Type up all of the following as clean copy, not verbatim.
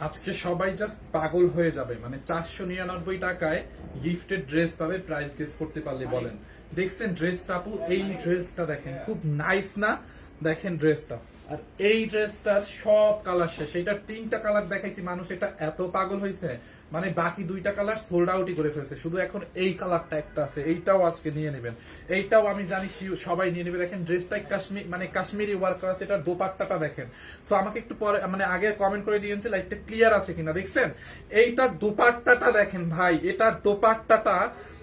আজকে সবাই জাস্ট পাগল হয়ে যাবে, মানে 499 টাকায় গিফটেড ড্রেস পাবে। প্রাইস গেস করতে পারলে বলেন। দেখছেন ড্রেসটা আপু? এই ড্রেসটা দেখেন, খুব নাইস না? দেখেন ড্রেসটা, আর এই ড্রেসটার সব কালার শেষ। এইটার 3টা কালার দেখাইছি, মানুষ এটা এত পাগল হয়েছে, মানে বাকি 2টা কালার সোল্ড আউটই করে ফেলছে। শুধু এখন এই কালারটা একটা আছে, এইটাও আজকে নিয়ে নেবেন। এইটাও আমি জানি সবাই নিয়ে নেবে। দেখেন ড্রেসটা কাশ্মীর, মানে কাশ্মীরি ওয়ার্ক করা আছে। এটার দোপাট্টাটা দেখেন। সো আমাকে একটু পরে, মানে আগে কমেন্ট করে দিয়েছে লাইটটা ক্লিয়ার আছে কিনা। দেখছেন এইটার দোপাট্টাটা দেখেন ভাই, এটার দোপাট্টাটা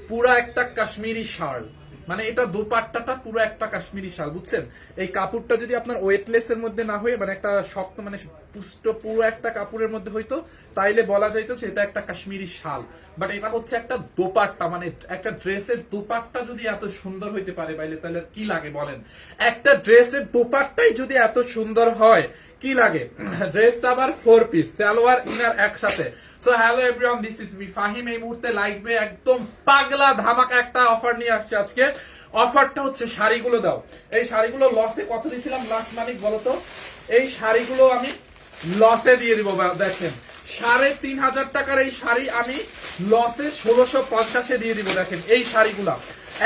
পুরা একটা কাশ্মীরি শাল, মানে এটা দোপাট্টাটা পুরো একটা কাশ্মীরি শাল, বুঝছেন? এই কাপড়টা যদি আপনার ওয়েটলেস এর মধ্যে না হয়ে, মানে একটা শক্ত, মানে পুষ্ট পুরো একটা কাপড়ের মধ্যে হইতো, তাইলে বলা যাইতো যে এটা একটা কাশ্মীরি শাল। বাট এটা হচ্ছে একটা দোপাট্টা, মানে একটা ড্রেসের দোপাট্টা যদি এত সুন্দর হইতে পারে বাইলে, তাহলে কি লাগে বলেন? একটা ড্রেসের দোপাট্টাই যদি এত সুন্দর হয়, কি লাগে? ড্রেসটা আবার 4 পিস, সালোয়ার ইনার একসাথে। So hello everyone, this is me Fahim. এই মুহূর্তে লাইভে একদম পাগলা ধামাকা একটা অফার নিয়ে আসছে আজকে। অফারটা হচ্ছে শাড়িগুলো দাও। এই শাড়িগুলো লসে কত দিয়েছিলাম লাস্ট মানিক বলতো? এই শাড়িগুলো আমি লসে দিয়ে দিব। দেখেন 3,500 টাকার এই শাড়ি আমি লসে 1650-এ দিয়ে দিব। দেখেন এই শাড়িগুলা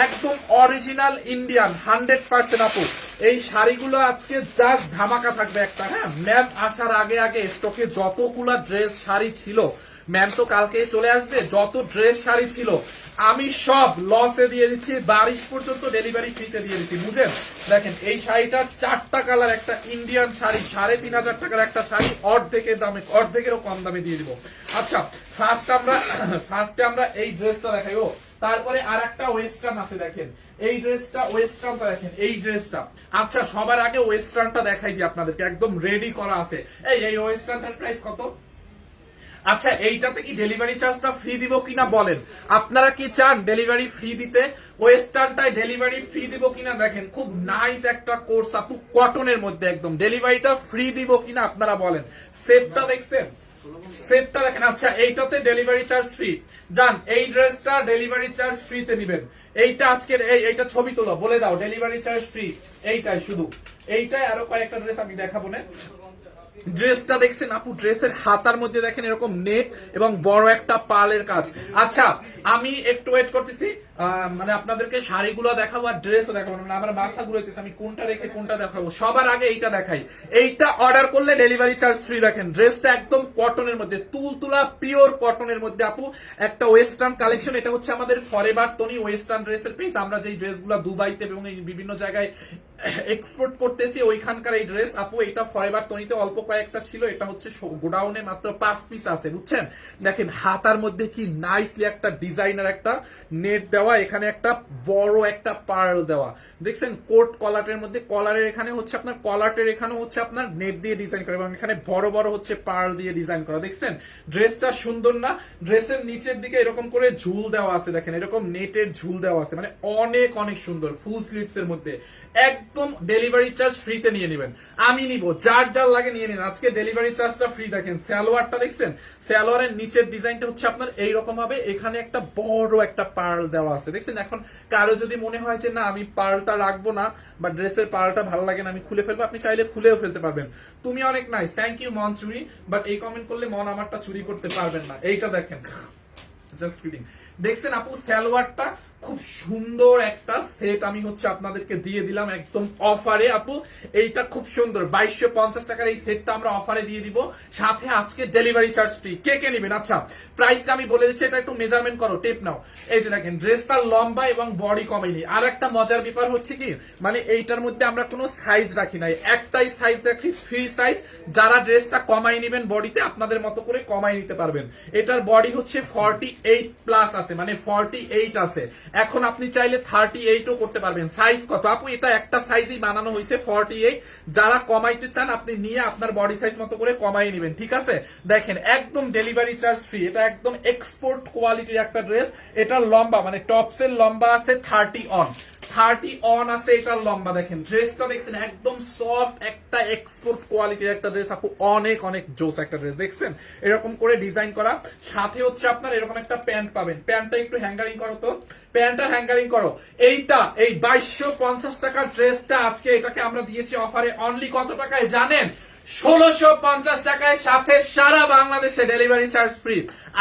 একদম অরিজিনাল ইন্ডিয়ান 100% আপু। এই শাড়িগুলো আজকে জাস্ট ধামাকা থাকবে একটা। হ্যাঁ, ম্যাম আসার আগে আগে স্টকে যতগুলা ড্রেস শাড়ি ছিল, ম্যাম তো কালকে চলে আসবে, যত ড্রেস শাড়ি ছিল আমি সব লসে দিয়ে দিচ্ছি। 22 পর্যন্ত ডেলিভারি ফ্রিতে দিয়ে দিচ্ছি, বুঝেন? দেখেন এই শাড়িটার 4টা কালার, একটা ইন্ডিয়ান শাড়ি, 3,500 টাকার একটা শাড়ি, অর্ধেকের দামে, অর্ধেকেরও কম দামে দিয়ে দিব। আচ্ছা, ফার্স্টে আমরা এই ড্রেসটা দেখাই। ও তারপরে আর একটা ওয়েস্টার্ন আছে, দেখেন এই ড্রেসটা, ওয়েস্টার্নটা দেখেন এই ড্রেসটা। আচ্ছা সবার আগে ওয়েস্টার্নটা দেখাই দিই আপনাদেরকে, একদম রেডি করা আছে। এই ওয়েস্টার্নটার প্রাইস কত? আচ্ছা এইটাতে কি ডেলিভারি চার্জটা ফ্রি দিব কিনা বলেন? আপনারা কি চান ডেলিভারি ফ্রি দিতে? ওয়েস্টার্নটায় ডেলিভারি ফ্রি দিব কিনা দেখেন, খুব নাইস একটা কোর্স আপু, কটনের মধ্যে একদম। ডেলিভারিটা ফ্রি দিব কিনা আপনারা বলেন। সেটটা দেখছেন? সেটটা দেখেন। আচ্ছা এইটাতে ডেলিভারি চার্জ ফ্রি। যান এই ড্রেসটা ডেলিভারি চার্জ ফ্রিতে নিবেন। এইটা আজকের এইটা ছবি তোলো, বলে দাও ডেলিভারি চার্জ ফ্রি। এইটাই শুধু, এইটাই। আরো কয়েকটা ড্রেস আমি দেখাবো না। ড্রেসটা দেখছেন আপু? ড্রেসের হাতার মধ্যে দেখেন এরকম নেট এবং বড় একটা পালের কাজ। আচ্ছা আমি একটু ওয়েট করতেছি, মানে আপনাদেরকে শাড়িগুলো দেখাবো আর ড্রেসও দেখাবো, মানে আমার মাথা ঘুরাইতেছে আমি কোনটা রেখে কোনটা দেখাবো। সবার আগে এইটা দেখাই। এইটা অর্ডার করলে ডেলিভারি চার্জ ফ্রি। দেখেন ড্রেসটা একদম কটনের মধ্যে, তুলতুলা পিওর কটনের মধ্যে আপু, একটা ওয়েস্টার্ন কালেকশন। এটা হচ্ছে আমাদের ফরএভার তনি ওয়েস্টার্ন ড্রেসের পেজ। আমরা যেই ড্রেসগুলো দুবাইতে এবং বিভিন্ন জায়গায় এক্সপোর্ট করতেছি, ওইখানকার এই ড্রেস আপু। এটা ফরএভার তনিতে অল্প কয়েকটা ছিল, এটা হচ্ছে গোডাউনে মাত্র 5 পিস আছে, বুঝছেন? দেখেন হাতার মধ্যে কি নাইসলি একটা ডিজাইনার একটা নেট দেওয়া, এখানে একটা বড় একটা পার্ল দেওয়া। দেখছেন কোট কলারের মধ্যে, কলারের এখানে হচ্ছে আপনার, কলারের এখানে হচ্ছে আপনার নেট দিয়ে ডিজাইন করা, এবং এখানে বড় বড় হচ্ছে পার্ল দিয়ে ডিজাইন করা। দেখছেন ড্রেসটা সুন্দর না? ড্রেসের নিচের দিকে এরকম করে ঝুল দেওয়া আছে, দেখেন এরকম নেটের ঝুল দেওয়া আছে, মানে অনেক অনেক সুন্দর। ফুল স্লিভস এর মধ্যে একদম ডেলিভারি চার্জ ফ্রিতে নিয়ে নেবেন। আমি নিব, যার যার লাগে নিয়ে নিন, আজকে ডেলিভারি চার্জটা ফ্রি। দেখেন সালোয়ারটা দেখছেন? সালোয়ারের নিচের ডিজাইনটা হচ্ছে আপনার এইরকম হবে, এখানে একটা বড় একটা পার্ল দেওয়া আছে। দেখছেন? এখন কারো যদি মনে হয় যে না আমি পার্লটা রাখবো না, বা ড্রেসের পার্লটা ভালো লাগে না, আমি খুলে ফেলবো, আপনি চাইলে খুলেও ফেলতে পারবেন। তুমি অনেক নাইস, থ্যাংক ইউ মন চুরি, বাট এই কমেন্ট করলে মন আমারটা চুরি করতে পারবেন না। এইটা দেখেন, জাস্ট কিডিং। দেখছেন আপু সালোয়ারটা খুব সুন্দর একটা সেট আমি হচ্ছে আপনাদেরকে দিয়ে দিলাম একদম অফারে আপু। এইটা খুব সুন্দর 2250 টাকার এই সেটটা আমরা অফারে দিয়ে দিব, সাথে আজকে ডেলিভারি চার্জ ফ্রি। কে কে নেবেন? আচ্ছা প্রাইসটা আমি বলে দিচ্ছি, এটা একটু মেজারমেন্ট করো, টেপ নাও। এই যে দেখেন ড্রেসটা লম্বা এবং বডি কমেনি। আর একটা মজার ব্যাপার হচ্ছে কি, মানে এইটার মধ্যে আমরা কোনো সাইজ রাখি নাই, একটাই সাইজ রাখি, ফ্রি সাইজ। যারা ড্রেসটা কমাই নেবেন বডিতে, আপনাদের মতো করে কমাই নিতে পারবেন। এটার বডি হচ্ছে 48 প্লাস আছে, মানে 48 আছে। এখন আপনি চাইলে 38ও করতে পারবেন। সাইজ কত আপু? এটা একটা সাইজই বানানো হয়েছে 48। যারা কমাইতে চান আপনি নিয়ে আপনার বডি সাইজ মতো করে কমাই নেবেন, ঠিক আছে? দেখেন একদম ডেলিভারি চার্জ ফ্রি। এটা একদম এক্সপোর্ট কোয়ালিটির একটা ড্রেস। এটার লম্বা, মানে টপসের লম্বা আছে 30 অন আছে এটার লম্বা। দেখেন ড্রেসটা দেখছেন? একদম সফট একটা এক্সপোর্ট কোয়ালিটির একটা ড্রেস আপু, অনেক অনেক জোস একটা ড্রেস। দেখছেন এরকম করে ডিজাইন করা, সাথে হচ্ছে আপনার এরকম একটা প্যান্ট পাবেন। প্যান্টটা একটু হ্যাঙ্গারিং করো তো, প্যান্টটা হ্যাঙ্গারিং করো। এইটা এই 2250 টাকার ড্রেসটা আজকে এটাকে আমরা দিয়েছি অফারে অনলি কত টাকায় জানেন? 1650 টাকায়, সাথে সারা বাংলাদেশে ডেলিভারি চার্জ ফ্রি।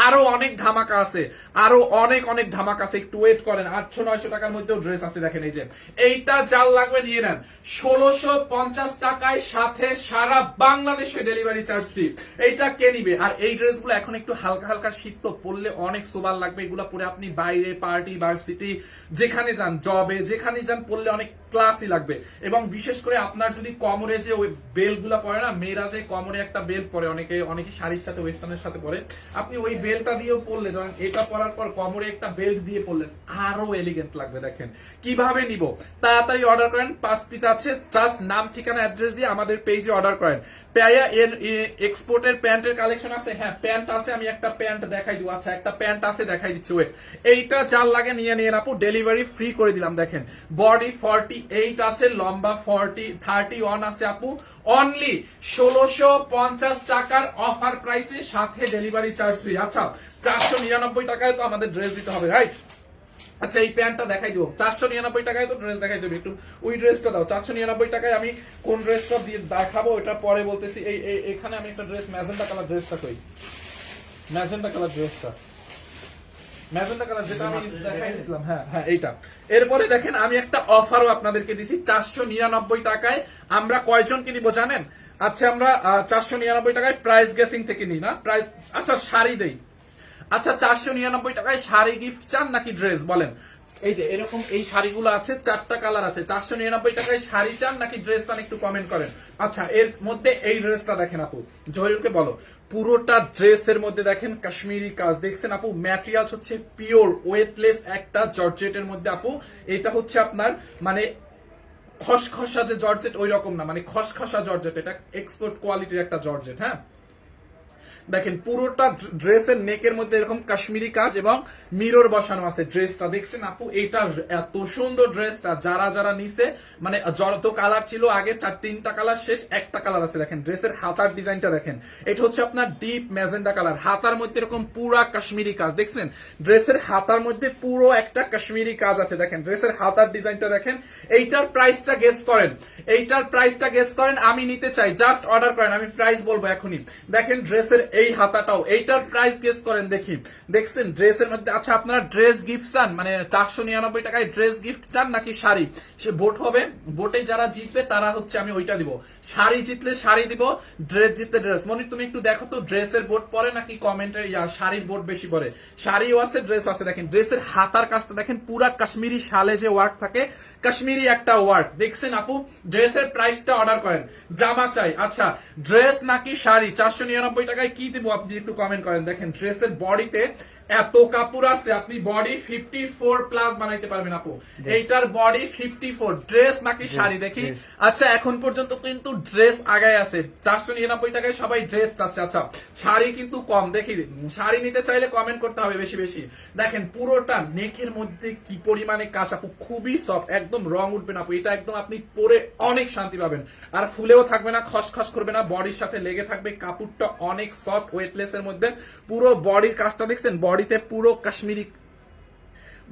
আরো অনেক ধামাকা আছে, আরো অনেক ধামাকা আছে, একটু ওয়েট করেন। 800-900 টাকার মধ্যেও ড্রেস আছে, দেখেন এই যে এইটা যার লাগবে নিয়ে নেন। 1650 টাকায়, সাথে সারা বাংলাদেশে ডেলিভারি চার্জ ফ্রি। এইটা কে নিবে? আর এই ড্রেসগুলো এখন একটু হালকা হালকা শীত তো, পরলে অনেক সোবার লাগবে। এগুলো পরে আপনি বাইরে পার্টি, ভার্সিটি, যেখানে যান, জবে যেখানে যান, পরলে অনেক ক্লাসই লাগবে। এবং বিশেষ করে আপনার যদি কোমরে যে ওই বেল গুলা পরে না, মেয়েরা যে কোমরে একটা বেল পরে, অনেকে শাড়ির সাথে ওয়েস্টার্নের সাথে পরে, আপনি ওই বেলটা দিয়েও পরলে, যখন এটা পরার পর কোমরে একটা বেল্ট দিয়ে পরলেন, আরো এলিগেন্ট লাগবে। দেখেন কিভাবে নিব, তাড়াতাড়ি অর্ডার করেন। 5 পিস আছে, জাস্ট নাম, ঠিকানা, অ্যাড্রেস দিয়ে আমাদের পেজে অর্ডার করেন। প্যায়া এক্সপোর্টের প্যান্টের কালেকশন আছে, হ্যাঁ প্যান্ট আছে, আমি একটা প্যান্ট দেখাই দিব। আচ্ছা একটা প্যান্ট আছে, দেখাই দিচ্ছি, ওয়েট। এইটা যার লাগে নিয়ে নিয়ে আপু, ডেলিভারি ফ্রি করে দিলাম। দেখেন বডি 48 আছে, লম্বা 31 আছে আপু, অনলি 1650 টাকার অফার প্রাইসে, সাথে ডেলিভারি চার্জ ফ্রি। আচ্ছা 499 টাকায় তো আমাদের ড্রেস দিতে হবে, রাইট? আচ্ছা এই প্যান্টটা দেখাই দিব, 499 টাকায় তো ড্রেস দেখাই দেবে, একটু ওই ড্রেসটা দাও। 499 টাকায় আমি কোন ড্রেসটা দিয়ে দেখাবো এটা পরে বলতেছি। এখানে আমি একটা ড্রেস, ম্যাজেন্টা কালার ড্রেসটা কই, ম্যাজেন্টা কালার ড্রেসটা, ম্যাজেন্টা কালার যেটা আমি দেখাইছিলাম, হ্যাঁ হ্যাঁ এইটা। এরপরে দেখেন আমি একটা অফারও আপনাদেরকে দিছি 499 টাকায়। আমরা কয়জনকে দিব জানেন? আচ্ছা আমরা 499 টাকায় প্রাইস গেসিং থেকে নিই না, প্রাইস। আচ্ছা শাড়ি দেই। আচ্ছা 499 টাকায় শাড়ি গিফট চান নাকি ড্রেস বলেন? এই যে এরকম এই শাড়িগুলো আছে, 4টা কালার আছে। 499 টাকায় শাড়ি চান নাকি ড্রেস চান, একটু কমেন্ট করেন। আচ্ছা এর মধ্যে এই ড্রেসটা দেখেন আপু, জহিরুলকে বলো। পুরোটা ড্রেসের মধ্যে দেখেন কাশ্মীরি কাজ, দেখছেন আপু? ম্যাটেরিয়ালস হচ্ছে পিওর ওয়েটলেস একটা জর্জেটের মধ্যে আপু। এটা হচ্ছে আপনার মানে খসখসা যে জর্জেট ওই রকম না, মানে খসখসা জর্জেট, এটা এক্সপোর্ট কোয়ালিটির একটা জর্জেট। হ্যাঁ দেখেন পুরোটা ড্রেসের নেকের মধ্যে এরকম কাশ্মীরি কাজ এবং মিরর বসানো আছে। ড্রেসটা দেখছেন আপু, এইটা এত সুন্দর ড্রেসটা, যারা যারা নিছে মানে যত কালার ছিল আগে 3টা কালার শেষ, একটা কালার আছে। দেখেন ড্রেসের হাতার ডিজাইনটা দেখেন, এটা হচ্ছে আপনার ডিপ ম্যাজেন্ডা কালার। হাতার মধ্যে এরকম পুরা কাশ্মীরি কাজ, দেখছেন ড্রেসের হাতার মধ্যে পুরো একটা কাশ্মীরি কাজ আছে। দেখেন ড্রেসের হাতার ডিজাইনটা দেখেন। এইটার প্রাইসটা গেস করেন, এইটার প্রাইসটা গেস করেন। আমি নিতে চাই, জাস্ট অর্ডার করেন, আমি প্রাইস বলবো এখনই। দেখেন ড্রেসের এই হাতাটাও, এইটার প্রাইস গেস করেন দেখি। দেখছেন ড্রেসের মধ্যে। আচ্ছা আপনারা ড্রেস গিফট চান, মানে 499 টাকায় ড্রেস গিফট চান নাকি শাড়ি? সে ভোট হবে, ভোটে যারা জিতবে তারা হচ্ছে আমি ওইটা দিব। শাড়ি জিতলে শাড়ি দিব, ড্রেস জিতলে ড্রেস। মনির তুমি একটু দেখো তো ড্রেসের ভোট পড়ে নাকি কমেন্টে শাড়ির ভোট বেশি পড়ে? শাড়িও আছে, ড্রেস আছে। দেখেন ড্রেসের হাতার কাজটা দেখেন, পুরা কাশ্মীরি শালে যে ওয়ার্ক থাকে, কাশ্মীরি একটা ওয়ার্ক, দেখছেন আপু? ড্রেসের প্রাইসটা অর্ডার করেন। জামা চাই, আচ্ছা ড্রেস নাকি শাড়ি? 499 টাকায় কি দিব আপনি একটু কমেন্ট করেন। দেখেন ড্রেসের বডিতে এত কাপড় আছে, আপনি বডি 54 প্লাস বানাইতে পারবেন আপু। এইটার বডি 54। ড্রেস নাকি শাড়ি দেখি? আচ্ছা এখন পর্যন্ত কিন্তু ড্রেস আগায় আছে, 499 টাকায় সবাই ড্রেস চাচ্ছে। আচ্ছা শাড়ি কিন্তু কম, দেখি শাড়ি নিতে চাইলে কমেন্ট করতে হবে বেশি বেশি। দেখেন পুরোটা নেকের মধ্যে কি পরিমাণে কাজ আপু, খুবই সফট, একদম রং উঠবে না আপু। এটা একদম আপনি পরে অনেক শান্তি পাবেন, আর ফুলেও থাকবে না, খসখস করবে না, বডির সাথে লেগে থাকবে। কাপড়টা অনেক সফট, ওয়েটলেস এর মধ্যে। পুরো বডির কাজটা দেখছেন, বডিতে পুরো কাশ্মীরি,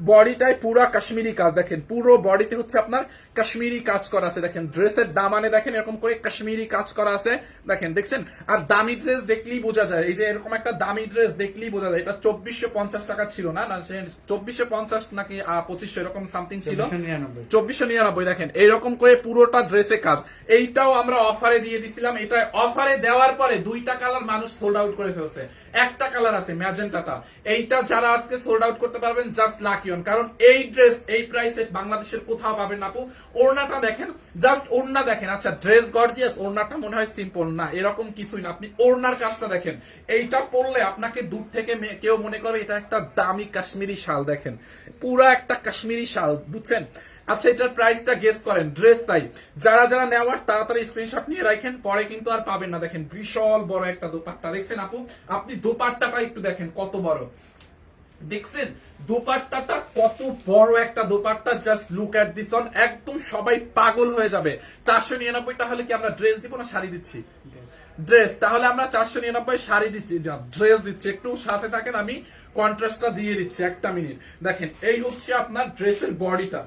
বডিটাই পুরো কাশ্মীরি কাজ। দেখেন পুরো বডিতে হচ্ছে আপনার কাশ্মীরি কাজ করা আছে। দেখেন ড্রেসের দামানে দেখেন এরকম করে কাশ্মীরি কাজ করা আছে। দেখেন দেখছেন, আর দামি ড্রেস দেখলেই বোঝা যায়, এই যে এরকম একটা দামি ড্রেস দেখলেই বোঝা যায়। এটা 2450 টাকা ছিল না, না 2450 নাকি 2500 এরকম সামথিং ছিল, 2499। দেখেন এইরকম করে পুরোটা ড্রেসে কাজ। এইটাও আমরা অফারে দিয়ে দিছিলাম। এটা অফারে দেওয়ার পরে 2টা কালার মানুষ সোল্ড আউট করে ফেলছে, একটা কালার আছে ম্যাজেন্টাটা। এইটা যারা আজকে সোল্ড আউট করতে পারবেন জাস্ট লাকি অন, কারণ এই ড্রেস এই প্রাইসে বাংলাদেশের কোথাও পাবেন না আপু। ওড়নাটা দেখেন, জাস্ট ওড়না দেখেন। আচ্ছা ড্রেস গর্জিয়াস, ওড়নাটা মনে হয় সিম্পল না, এরকম কিছুই না। আপনি ওড়নার কাজটা দেখেন, এইটা পরলে আপনাকে দূর থেকে কেউ মনে করবে এটা একটা দামি কাশ্মীরি শাল। দেখেন পুরা একটা কাশ্মীরি শাল, বুঝছেন? আচ্ছা এটার প্রাইসটা গেস করেন। ড্রেস তাই যারা যারা নেওয়ার তাড়াতাড়ি স্ক্রিনশট নিয়ে রাখেন, পরে কিন্তু আর পাবেন না। দেখেন বিশাল বড় একটা দোপাট্টা, দেখছেন আপু? আপনি দোপাট্টাটা একটু দেখেন কত বড়, দেখছেন দোপাট্টাটা কত বড় একটা dupatta. Just look at this on, একদম সবাই পাগল হয়ে যাবে। 499 তাহলে কি আমরা ড্রেস দিব না শাড়ি দিচ্ছি? ড্রেস। তাহলে আমরা 499 শাড়ি দিচ্ছি, ড্রেস দিচ্ছি। একটু সাথে থাকেন, আমি কন্ট্রাস্টটা দিয়ে দিচ্ছি, একটা মিনিট। দেখেন এই হচ্ছে আপনার ড্রেসের বডিটা,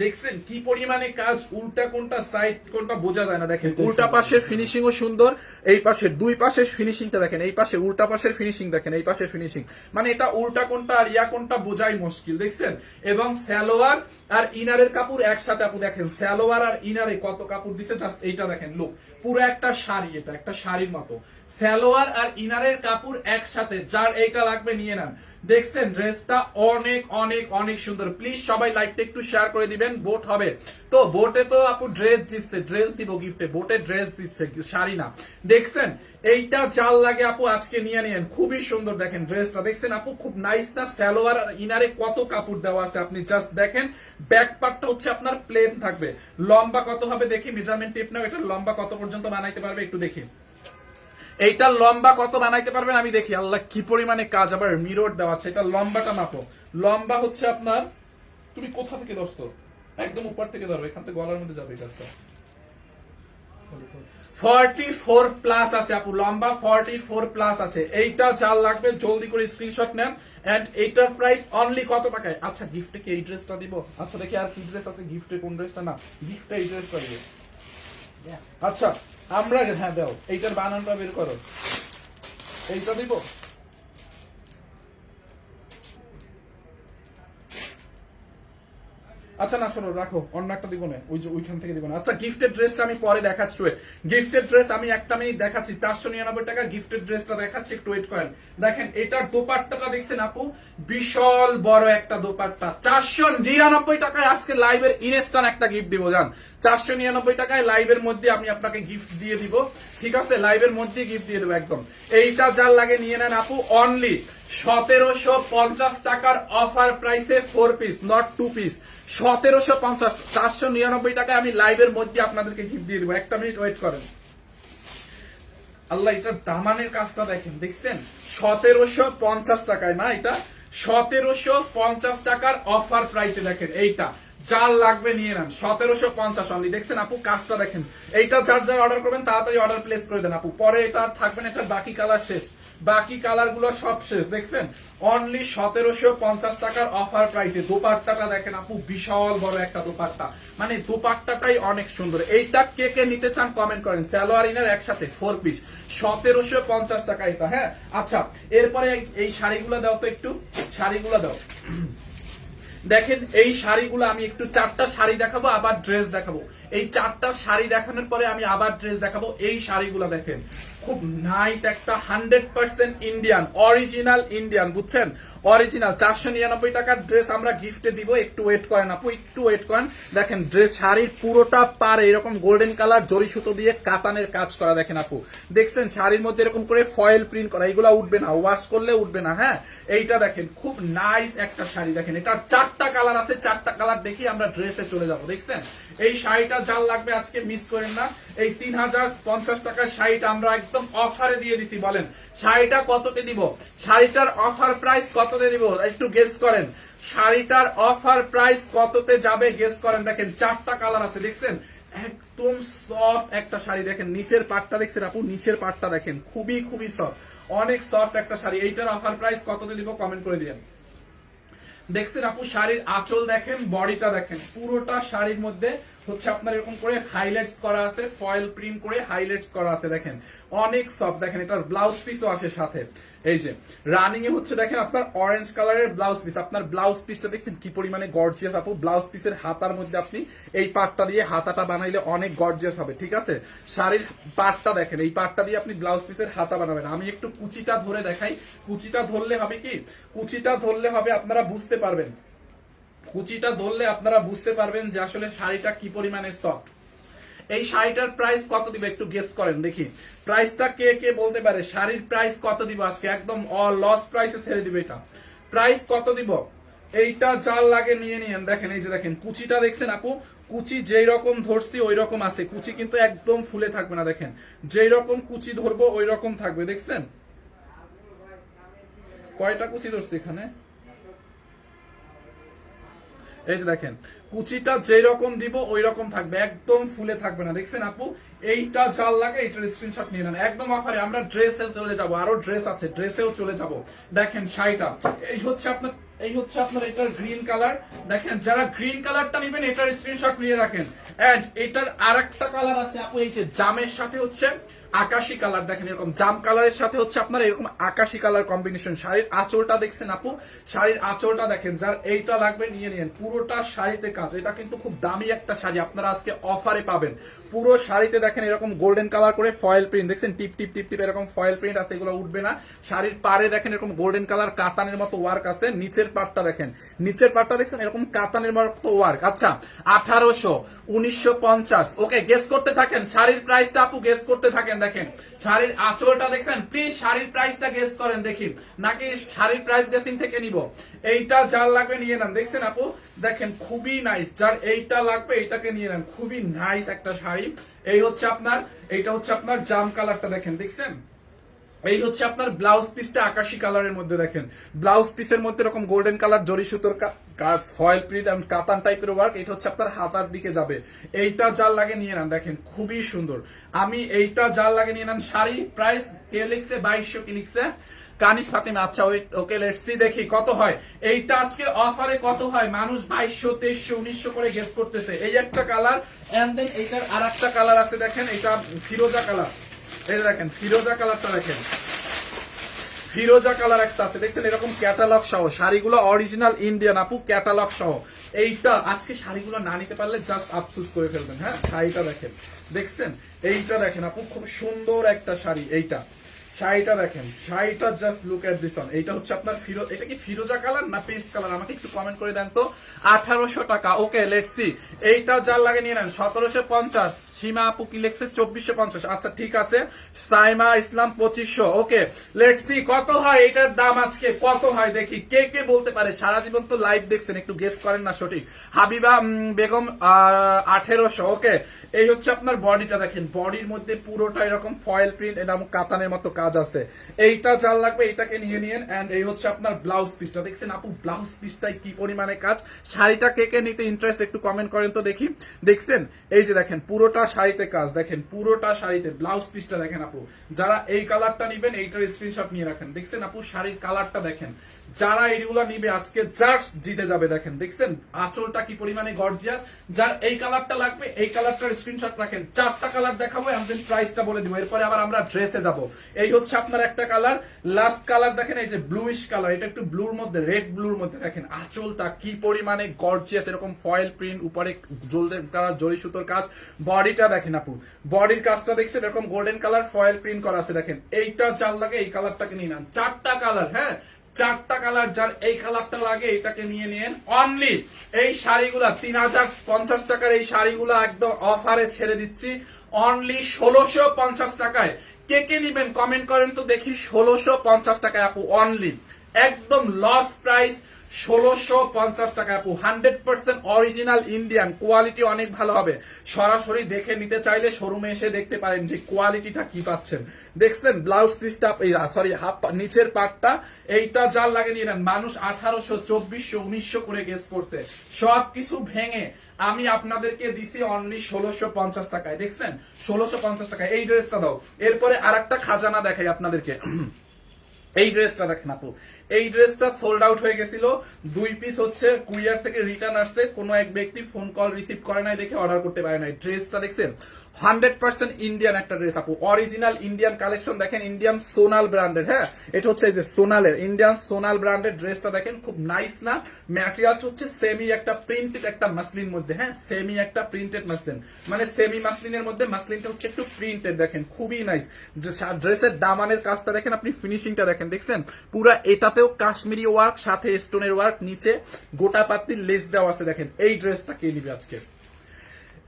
দেখছেন কি পরিমাণে কাজ, উল্টা কোনটা সাইড কোনটা বোঝা যায় না। দেখেন উল্টা পাশের ফিনিশিং ও সুন্দর, এই পাশের দুই পাশের ফিনিশিংটা দেখেন, এই পাশে উল্টা পাশের ফিনিশিং দেখেন, এই পাশের ফিনিশিং, মানে এটা উল্টা কোনটা আর ইয়া কোনটা বোঝাই মুশকিল। দেখছেন এবং সালোয়ার আর ইনারের কাপড় একসাথে আপু দেখেন, সালোয়ার আর ইনারে কত কাপড় দিছে, জাস্ট এইটা দেখেন, লুক পুরো একটা শাড়ি, এটা একটা শাড়ির মতো সালোয়ার আর ইনারের কাপড় একসাথে, যার এইটা লাগবে নিয়ে নেন। দেখছেন ড্রেসটা অনেক অনেক অনেক সুন্দর। প্লিজ সবাই লাইকটা একটু শেয়ার করে দিবেন, বোট হবে তো, বোটে তো আপু ড্রেস দিচ্ছে, ড্রেস দিব গিফটে, বোটে ড্রেস দিচ্ছে শাড়ি না। দেখছেন এইটা জাল লাগে আপু, আজকে নিয়ে নিয়েন, খুবই সুন্দর। দেখেন ড্রেসটা দেখছেন আপু, খুব নাইস না? সালোয়ার আর ইনারে কত কাপড় দেওয়া আছে, আপনি জাস্ট দেখেন। ব্যাক পার্টটা হচ্ছে আপনার প্লেন থাকবে। লম্বা কত হবে দেখি, মেজারমেন্ট টেপ নাও, এটা লম্বা কত পর্যন্ত বানাইতে পারবে একটু দেখি, এইটার লম্বা কত বানাইতে পারবেন আমি দেখি। আল্লাহ কি পরিমাণে কাজ, আবার মিরর দেওয়া আছে। এটা লম্বাটা মাপো, লম্বা হচ্ছে আপনার, তুমি কোথা থেকে দোস্ত, একদম উপর থেকে ধরো, এখান থেকে গলার মধ্যে যাবে কাজটা। 44 প্লাস আছে আপু, লম্বা 44 প্লাস আছে। এইটা যার লাগবে জলদি করে স্ক্রিনশট নেন। এন্ড এইটার প্রাইস অনলি কত টাকায়? আচ্ছা গিফটে কি এই ড্রেসটা দিব? আচ্ছা দেখি আর কি ড্রেস আছে গিফটে, কোন ড্রেসটা না, গিফটে এই ড্রেসটা দিব। আচ্ছা আমরা, হ্যাঁ দাও, এইটার বানানটা বের করো, এইটা দিব। আচ্ছা না শোনো, রাখো, অন্য একটা দিব না, ওই যে ওইখান থেকে দিব না। আচ্ছা গিফটেড ড্রেসটা আমি পরে দেখাচ্ছি, ওয়েট। গিফটেড ড্রেস আমি একটা মিনিট দেখাচ্ছি, 499 টাকা গিফটেড ড্রেসটা দেখাচ্ছি, একটু ওয়েট করেন। দেখেন এটার দোপাট্টাটা দেখছেন আপু, বিশাল বড় একটা দোপাট্টা। 499 টাকায় আজকে লাইভের ইনস্ট্যান্ট একটা গিফট দিব, জান। 499 টাকায় লাইভের মধ্যে আমি আপনাকে গিফট দিয়ে দিব, ঠিক আছে? লাইভের মধ্যে গিফট দিয়ে দেবো একদম। এইটা যার লাগে নিয়ে নেন আপু, অনলি 1750 টাকার অফার প্রাইসে 4 পিস, নট 2 পিস। 1750, 499 টাকায় আমি লাইভের মধ্যে আপনাদেরকে গিফট দিয়ে দেবো। একটা মিনিট ওয়েট করেন। আল্লাহ এটার দামানের কাজটা দেখেন, দেখছেন 1750 টাকায় না, এটা 1750 টাকার অফার প্রাইসে দেখেন। এইটা যার লাগবে নিয়ে নেন, 1750 অনলি। দেখছেন আপু কাজটা দেখেন, এইটা যার যার অর্ডার করবেন তাড়াতাড়ি অর্ডার প্লেস করে দেন আপু, পরে এটা আর থাকবে না, এটা বাকি কালার শেষ, বাকি কালার গুলো সব শেষ। দেখছেন অনলি 1750 টাকার অফার প্রাইসে। দোপাট্টাটা দেখেন আপু, বিশাল বড় একটা দোপাট্টা, মানে দোপাট্টাটাই অনেক সুন্দর। এইটা কে কে নিতে চান কমেন্ট করেন, সালোয়ার ইনার একসাথে 4 পিস, 1750 টাকা এটা। হ্যাঁ আচ্ছা, এরপরে এই শাড়িগুলো দাও তো, একটু শাড়িগুলো দাও। দেখেন এই শাড়িগুলো আমি একটু 4টা শাড়ি দেখাবো, আবার ড্রেস দেখাবো। এই 4টা শাড়ি দেখানোর পরে আমি আবার ড্রেস দেখাবো। এই শাড়িগুলো দেখেন, খুব নাইস একটা 100% ইন্ডিয়ান, অরিজিনাল ইন্ডিয়ান, বুঝছেন? অরিজিনাল 499 টাকার ড্রেস আমরা গিফটে দিব। একটু ওয়েট করেন আপু, একটু ওয়েট করেন। দেখেন ড্রেস শাড়ির পুরোটা পার এরকম গোল্ডেন কালার জরি সুতো দিয়ে কাতানের কাজ করা, দেখেন আপু। দেখছেন শাড়ির মধ্যে এরকম করে ফয়েল প্রিন্ট করা, এগুলো উঠবে না, ওয়াশ করলে উঠবে না। হ্যাঁ এইটা দেখেন খুব নাইস একটা শাড়ি। দেখেন এটার 4টা কালার আছে, 4টা কালার দেখি আমরা ড্রেসে চলে যাব। দেখছেন এই শাড়িটা যার লাগবে আজকে মিস করেন না। এই 3050 টাকার শাড়িটা আমরা একদম অফারে দিয়ে দিছি। বলেন শাড়িটা কততে দিব? শাড়িটার অফার প্রাইস কততে দিব একটু গেস করেন। শাড়িটার অফার প্রাইস কততে যাবে গেস করেন। দেখেন 4টা কালার আছে, দেখছেন একদম সফট একটা শাড়ি। দেখেন নিচের পাটটা দেখছেন আপু, নিচের পাটটা দেখেন খুবই খুবই সফট, অনেক সফট একটা শাড়ি। এইটার অফার প্রাইস কততে দিব কমেন্ট করে দিবেন। দেখছেন আপু শাড়ির আঁচল দেখেন, বডিটা দেখেন, পুরোটা শাড়ির মধ্যে হচ্ছে আপনার এরকম করে হাইলাইটস করা আছে, ফয়েল প্রিন্ট করে হাইলাইটস করা আছে। দেখেন অনেক সফট। দেখেন এটার ব্লাউজ পিসও আসে সাথে, এই যে রানিং এ হচ্ছে দেখেন আপনার অরেঞ্জ কালারের ব্লাউজ পিস। আপনার ব্লাউজ পিসটা দেখছেন কি পরিমাণে গর্জিয়াস আপু। ব্লাউজ পিসের হাতার মধ্যে আপনি এই পাটটা দিয়ে হাতাটা বানাইলে অনেক গর্জিয়াস হবে, ঠিক আছে? শাড়ির পাটটা দেখেন, এই পাটটা দিয়ে আপনি ব্লাউজ পিসের হাতা বানাবেন। আমি একটু কুচিটা ধরে দেখাই। কুচিটা ধরলে হবে কি, কুচিটা ধরলে হবে আপনারা বুঝতে পারবেন, কুচিটা ধরলে আপনারা বুঝতে পারবেন যে আসলে শাড়িটা কি পরিমাণে সফট। এই শাড়িটার প্রাইস কত দিব একটু গেস করেন দেখি। প্রাইসটা কে কে বলতে পারে? শাড়ির প্রাইস কত দিব আজকে, একদম লস প্রাইসে ছেড়ে দিব। এটা প্রাইস কত দিব? এইটা যার লাগে নিয়ে নিয়েন। দেখেন এই যে দেখেন কুচিটা দেখছেন আপু, কুচি যেই রকম ধরছি ওই রকম আছে। কুচি কিন্তু একদম ফুলে থাকবে না। দেখেন যেই রকম কুচি ধরবো ওই রকম থাকবে। দেখছেন কয়টা কুচি ধরছি এখানে, এই যে দেখেন কুচিটা যেই রকম দিব ওই রকম থাকবে, একদম ফুলে থাকবে না। দেখছেন আপু এইটা যার লাগে এইটার স্ক্রিনশট নিয়ে নেন, একদম অফারে। আমরা ড্রেসে চলে যাব, আরো ড্রেস আছে, ড্রেসেও চলে যাব। দেখেন শাড়িটা এই হচ্ছে আপনার এই হচ্ছে আপনার এটার গ্রিন কালার। দেখেন যারা গ্রিন কালারটা নেবেন এটার স্ক্রিনশট নিয়ে রাখেন। এন্ড এটার আরেকটা কালার আছে আপু, এই যে জামের সাথে হচ্ছে আকাশী কালার, দেখেন এরকম জাম কালারের সাথে হচ্ছে আপনার এরকম আকাশী কালার কম্বিনেশন। শাড়ির আঁচলটা দেখছেন আপু, শাড়ির আঁচলটা দেখেন, যার এইটা লাগবে নিয়ে নিন। পুরোটা শাড়িতে কাজ, এটা কিন্তু খুব দামি একটা শাড়ি, আপনারা আজকে অফারে পাবেন। পুরো শাড়িতে দেখেন এরকম গোল্ডেন কালার করে ফয়েল প্রিন্ট, দেখছেন টিপ টিপ টিপ টিপ এরকম ফয়েল প্রিন্ট আছে, এগুলো উঠবে না। শাড়ির পাড়ে দেখেন এরকম গোল্ডেন কালার কাতানের মতো ওয়ার্ক আছে। নিচের পাটটা দেখেন, নিচের পাটটা দেখছেন এরকম কাতানের মতো ওয়ার্ক। আচ্ছা 1800, 1950, ওকে গেস করতে থাকেন শাড়ির প্রাইসটা আপু, গেস করতে থাকেন। দেখেন শাড়ির আঁচলটা দেখছেন, প্লিজ শাড়ির প্রাইসটা গেস করেন দেখি, নাকি শাড়ির প্রাইস গেসিং থেকে নিব। এইটা যার লাগবে নিয়ে নেন, দেখছেন আপু দেখেন খুবই নাইস, যার এইটা লাগবে এইটাকে নিয়ে নেন, খুবই নাইস একটা শাড়ি। এই হচ্ছে আপনার, এইটা হচ্ছে আপনার জাম কালারটা দেখেন, দেখছেন এই হচ্ছে আপনার ব্লাউজ পিসটা আকাশী কালারের মধ্যে। দেখেন ব্লাউজ পিসের মধ্যে এরকম গোল্ডেন কালার জরি সুতোর কাজ, ফয়েল প্রিন্ট এন্ড কাতান টাইপের ওয়ার্ক। এটা হচ্ছে আপনার হাতার দিকে যাবে। এইটা যার লাগে নিয়ে নেন, দেখেন খুবই সুন্দর। আমি এইটা যার লাগে নিয়ে নেন। শাড়ি প্রাইস কে লিখছে 2200, কি লিখছে কানিস ফাতেমা। আচ্ছা ওকে লেটস সি দেখি কত হয়। এইটা আজকে অফারে কত হয়, মানুষ 2200, 2300, 1900 করে গেস করতেছে। এই একটা কালার, এন্ড দেন এইটার আরেকটা কালার আছে, দেখেন এটা ফিরোজা কালার। এই দেখেন ফিরোজা কালারটা দেখেন, ফিরোজা কালার একটা আছে, দেখছেন এরকম ক্যাটালগ সহ। শাড়িগুলো অরিজিনাল ইন্ডিয়ান আপু, ক্যাটালগ সহ। এইটা আজকে শাড়িগুলো না নিতে পারলে জাস্ট আফসোস করে ফেলবেন। হ্যাঁ শাড়িটা দেখেন, দেখছেন এইটা দেখেন আপু, খুব সুন্দর একটা শাড়ি। এইটা শাড়িটা দেখেন, শাড়িটা just look at this one. এইটা হচ্ছে আপনার এটা কি ফিরোজা কালার না পেস্ট কালার, আমাকে একটু কমেন্ট করে দেন তো। 1800 টাকা, ওকে লেটস সি। এইটা যার লাগে নিয়ে নেন 1750। সীমা আপু কি লিখছে 2450। আচ্ছা ঠিক আছে, সাইমা ইসলাম 2500। ওকে লেটস সি কত হয় এটার দাম আজকে, কত হয় দেখি। কে কে বলতে পারে, সারা জীবন তো লাইভ দেখছেন, একটু গেস করেন না সঠিক। হাবিবা বেগম 1800। ওকে এই হচ্ছে আপনার বডিটা দেখেন, বডির মধ্যে পুরোটা এরকম ফয়েল প্রিন্ট এবং কাতানের মতো কাজ আছে। এইটা যার লাগবে এইটাকে নিয়ে নিন। এন্ড এই হচ্ছে আপনার ব্লাউজ পিসটা, দেখছেন আপু ব্লাউজ পিসটাই কি পরিমাণে কাজ। শাড়িটা কে কে নিতে ইন্টারেস্ট একটু কমেন্ট করেন তো দেখি। দেখছেন এই যে দেখেন পুরোটা শাড়িতে কাজ, দেখেন পুরোটা শাড়িতে। ব্লাউজ পিসটা দেখেন আপু, যারা এই কালারটা নিবেন এইটার স্ক্রিনশট নিয়ে রাখেন। দেখছেন আপু শাড়ির কালারটা দেখেন, যারা এইগুলা নিবে আজকে জাস্ট জিতে যাবে। দেখেন দেখছেন আঁচলটা কি পরিমাণে গর্জিয়াস। যার এই কালারটা লাগবে এই কালারটার স্ক্রিনশট রাখেন। 4টা কালার দেখাবো, আমি প্রাইসটা বলে দিব, এরপরে আবার আমরা ড্রেসে যাব। এই হচ্ছে আপনার একটা কালার, লাস্ট কালার দেখেন এই যে ব্লুইশ কালার, এটা একটু ব্লুর মধ্যে, রেড ব্লুর মধ্যে। দেখেন আঁচলটা কি পরিমাণে গর্জিয়াস, এরকম ফয়েল প্রিন্ট, উপরে গোল্ডেন কালার জরি সুতোর কাজ। বডিটা দেখেন আপু, বডির কাজটা দেখছেন এরকম গোল্ডেন কালার ফয়েল প্রিন্ট করা আছে। দেখেন এইটা যার লাগে এই কালারটাকে নিয়ে নেন। 4টা কালার, হ্যাঁ 4টা কালার, যার এই কালারটা লাগে এটাকে নিয়ে নিন। অনলি এই শাড়িগুলা 3050 টাকার, এই শাড়িগুলা একদম অফারে ছেড়ে দিচ্ছি অনলি 1650 টাকায়। কে কে নিবেন কমেন্ট করেন তো দেখি। 1650 টাকায় আপু, অনলি একদম লস প্রাইস 1650 টাকা আপু। 100% অরিজিনাল ইন্ডিয়ান, কোয়ালিটি অনেক ভালো হবে। সরাসরি দেখে নিতে চাইলে শোরুমে এসে দেখতে পারেন যে কোয়ালিটিটা কি পাচ্ছেন। দেখছেন ব্লাউজ পিসটা, সরি হাফ নিচের পার্টটা, এইটা যার লাগে নিয়ে নেন। মানুষ 1800, 2400, 1900 করে গেস করছে, সবকিছু ভেঙে আমি আপনাদেরকে দিছি অনলি 1650 টাকায়। দেখছেন 1650 টাকায় এই ড্রেসটা দাও। এরপরে আরেকটা খাজানা দেখাই আপনাদেরকে। এই ড্রেসটা দেখেন আপু, এই ড্রেসটা সোল্ড আউট হয়ে গেছিল। 2 পিস হচ্ছে কুরিয়ার থেকে রিটার্ন আসছে, কোনো এক ব্যক্তি ফোন কল রিসিভ করে নাই দেখে অর্ডার করতে পারে নাই। ড্রেসটা দেখছেন 100% ইন্ডিয়ান একটা ড্রেস আপু, অরিজিনাল ইন্ডিয়ান কালেকশন। দেখেন ইন্ডিয়ান সোনাল ব্র্যান্ডের, হ্যাঁ এটা হচ্ছে এই যে সোনালের, ইন্ডিয়ান সোনাল ব্র্যান্ডের ড্রেসটা দেখেন, খুব নাইস না। ম্যাটেরিয়ালটা হচ্ছে সেমি একটা প্রিন্টেড একটা মাসলিন মধ্যে, হ্যাঁ সেমি একটা প্রিন্টেড মাসলিন, মানে সেমি মাসলিনের মধ্যে মাসলিনটা হচ্ছে একটু প্রিন্টেড। দেখেন খুবই নাইস। ড্রেসের দামানের কাজটা দেখেন আপনি, ফিনিশিংটা দেখেন, দেখছেন পুরা এটাতেও কাশ্মীরি ওয়ার্ক, সাথে স্টোনের ওয়ার্ক, নিচে গোটা পাতির লেস দেওয়া আছে। দেখেন এই ড্রেসটা কে নিবে আজকে,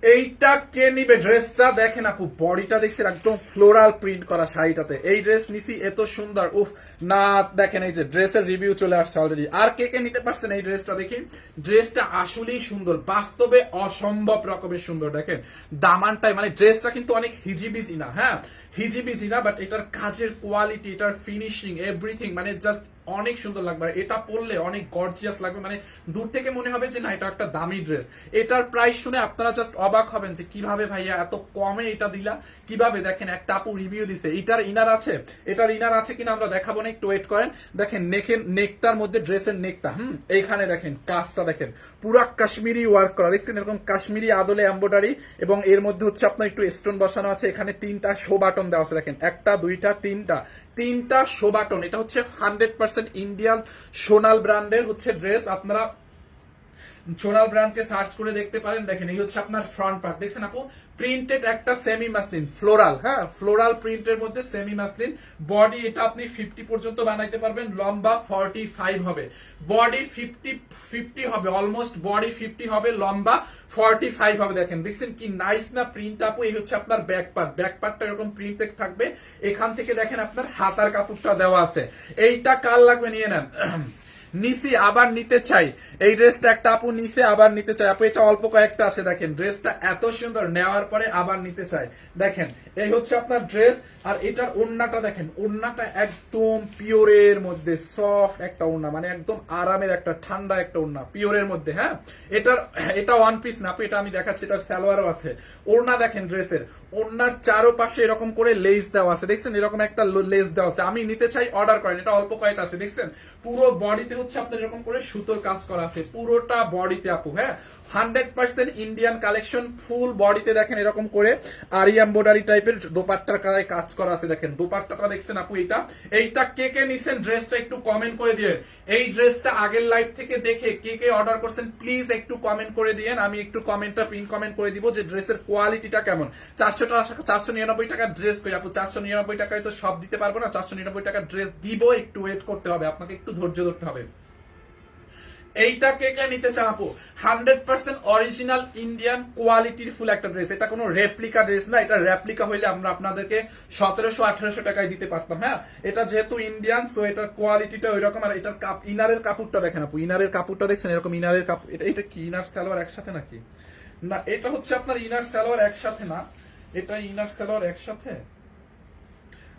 এইটা কে নিবে ড্রেসটা দেখেন আপু। বডিটা দেখছেন একদম ফ্লোরাল প্রিন্ট করা শাড়িটাতে। এই ড্রেস নিছি এত সুন্দর, উফ না। দেখেন এই যে ড্রেসের রিভিউ চলে আসছে অলরেডি। আর কে কে নিতে পারছেন এই ড্রেসটা দেখি। ড্রেসটা আসলেই সুন্দর, বাস্তবে অসম্ভব রকমের সুন্দর। দেখেন দামানটাই, মানে ড্রেসটা কিন্তু অনেক হিজিবিজি না, হ্যাঁ হিজিবিজি না, বাট এটার কাজের কোয়ালিটি, এটার ফিনিশিং, এভরিথিং মানে জাস্ট অনেক সুন্দর লাগবে। এটা পরলে অনেক গর্জিয়াস লাগবে, মানে দূর থেকে মনে হবে যে না এটা একটা দামি ড্রেস। এটার প্রাইস শুনে আপনারা জাস্ট অবাক হবেন যে কিভাবে ভাইয়া এত কমে এটা দিলা, কিভাবে। দেখেন একটা আপু রিভিউ দিছে, এটার ইনার আছে, এটার ইনার আছে কিনা আমরা দেখাবো না, একটু ওয়েট করেন। দেখেন নেকটার মধ্যে, ড্রেসের নেকটা এইখানে দেখেন কাজটা দেখেন পুরা কাশ্মীরি ওয়ার্ক করা, দেখছেন এরকম কাশ্মীরি আদলে এমব্রয়ডারি, এবং এর মধ্যে হচ্ছে আপনার একটু স্টোন বসানো আছে। এখানে 3টা শো বাটন দেওয়া আছে, দেখেন 1টা 2টা 3টা শো বাটন। এটা হচ্ছে 100% ইন্ডিয়ান সোনাল ব্র্যান্ডের হচ্ছে ড্রেস। আপনারা সোনাল ব্র্যান্ডকে সার্চ করে দেখতে পারেন। দেখেন এই হচ্ছে আপনার ফ্রন্ট পার্ট, দেখছেন আপু প্রিন্টেড একটা সেমি মাসলিন ফ্লোরাল, হ্যাঁ ফ্লোরাল প্রিন্টের মধ্যে সেমি মাসলিন। বডি এটা আপনি 50 পর্যন্ত বানাইতে পারবেন, লম্বা 45 হবে, বডি 50 হবে, অলমোস্ট বডি 50 হবে, লম্বা 45 হবে। দেখেন দেখছেন কি নাইস না প্রিন্ট আপু। এই হচ্ছে আপনার ব্যাক পার্টটা এরকম প্রিন্টেড থাকবে। এখান থেকে দেখেন আপনার হাতার কাপড়টা দেওয়া আছে। এইটা কার লাগবে নিয়ে নেন। নিছি আবার নিতে চাই, এই ড্রেসটা একটা আপু নিচে আবার নিতে চাই। আপু এটা অল্প কয়েকটা আছে, দেখেন ড্রেসটা এত সুন্দর, নেওয়ার পরে আবার নিতে চাই। দেখেন এই হচ্ছে আপনার ড্রেস। আর এটার ওড়নাটা দেখেন, ওড়নাটা একদম পিওরের মধ্যে সফট একটা ওড়না, মানে একদম আরামের একটা ঠান্ডা একটা ওড়না পিওরের মধ্যে। হ্যাঁ এটা ওয়ান পিস না আপু, এটা আমি দেখাচ্ছি, এটার সালোয়ারও আছে। ওড়না দেখেন ড্রেসের, ওড়নার চারোপাশে এরকম করে লেস দেওয়া আছে, দেখছেন এরকম একটা লেস দেওয়া আছে। আমি নিতে চাই, অর্ডার করেন, এটা অল্প কয়েকটা আছে। দেখছেন পুরো বডিতে হচ্ছে আপনার এরকম করে সুতোর কাজ করা আছে, পুরোটা বডিতে আপু। হ্যাঁ 100% ইন্ডিয়ান কালেকশন, ফুল বডিতে দেখেন এরকম করে আরি এমব্রয়ডারি টাইপের দোপাট্টার গায়ে কাজ করা আছে। দেখেন দোপাট্টাটা দেখছেন আপু, এইটা কে কে নিছেন ড্রেসটা একটু কমেন্ট করে দিয়ে। এই ড্রেসটা আগের লাইভ থেকে দেখে কে কে অর্ডার করছেন প্লিজ একটু কমেন্ট করে দিয়েন, আমি একটু কমেন্টটা পিন কমেন্ট করে দিব যে ড্রেসের কোয়ালিটিটা কেমন। 499 টাকার ড্রেস কই আপু, 499 টাকায় তো সব দিতে পারবো না, 499 টাকার ড্রেস দিব, একটু ওয়েট করতে হবে, আপনাকে একটু ধৈর্য ধরতে হবে। এইটা কে কে নিতে চান আপু, 100% অরিজিনাল ইন্ডিয়ান কোয়ালিটির ফুল একটা ড্রেস। এটা কোনো রেপ্লিকা ড্রেস না, এটা রেপ্লিকা হইলে আমরা আপনাদেরকে 1700-1800 টাকায় দিতে পারতাম। হ্যাঁ এটা যেহেতু ইন্ডিয়ান, সো এটার কোয়ালিটিটা ওই রকম। আর এটার ইনারের কাপড়টা দেখেন আপু, ইনারের কাপড়টা দেখছেন এরকম ইনারের কাপড়। এটা কি ইনার সালোয়ার একসাথে নাকি? না এটা হচ্ছে আপনার ইনার সালোয়ার একসাথে না, এটা ইনার সালোয়ার একসাথে।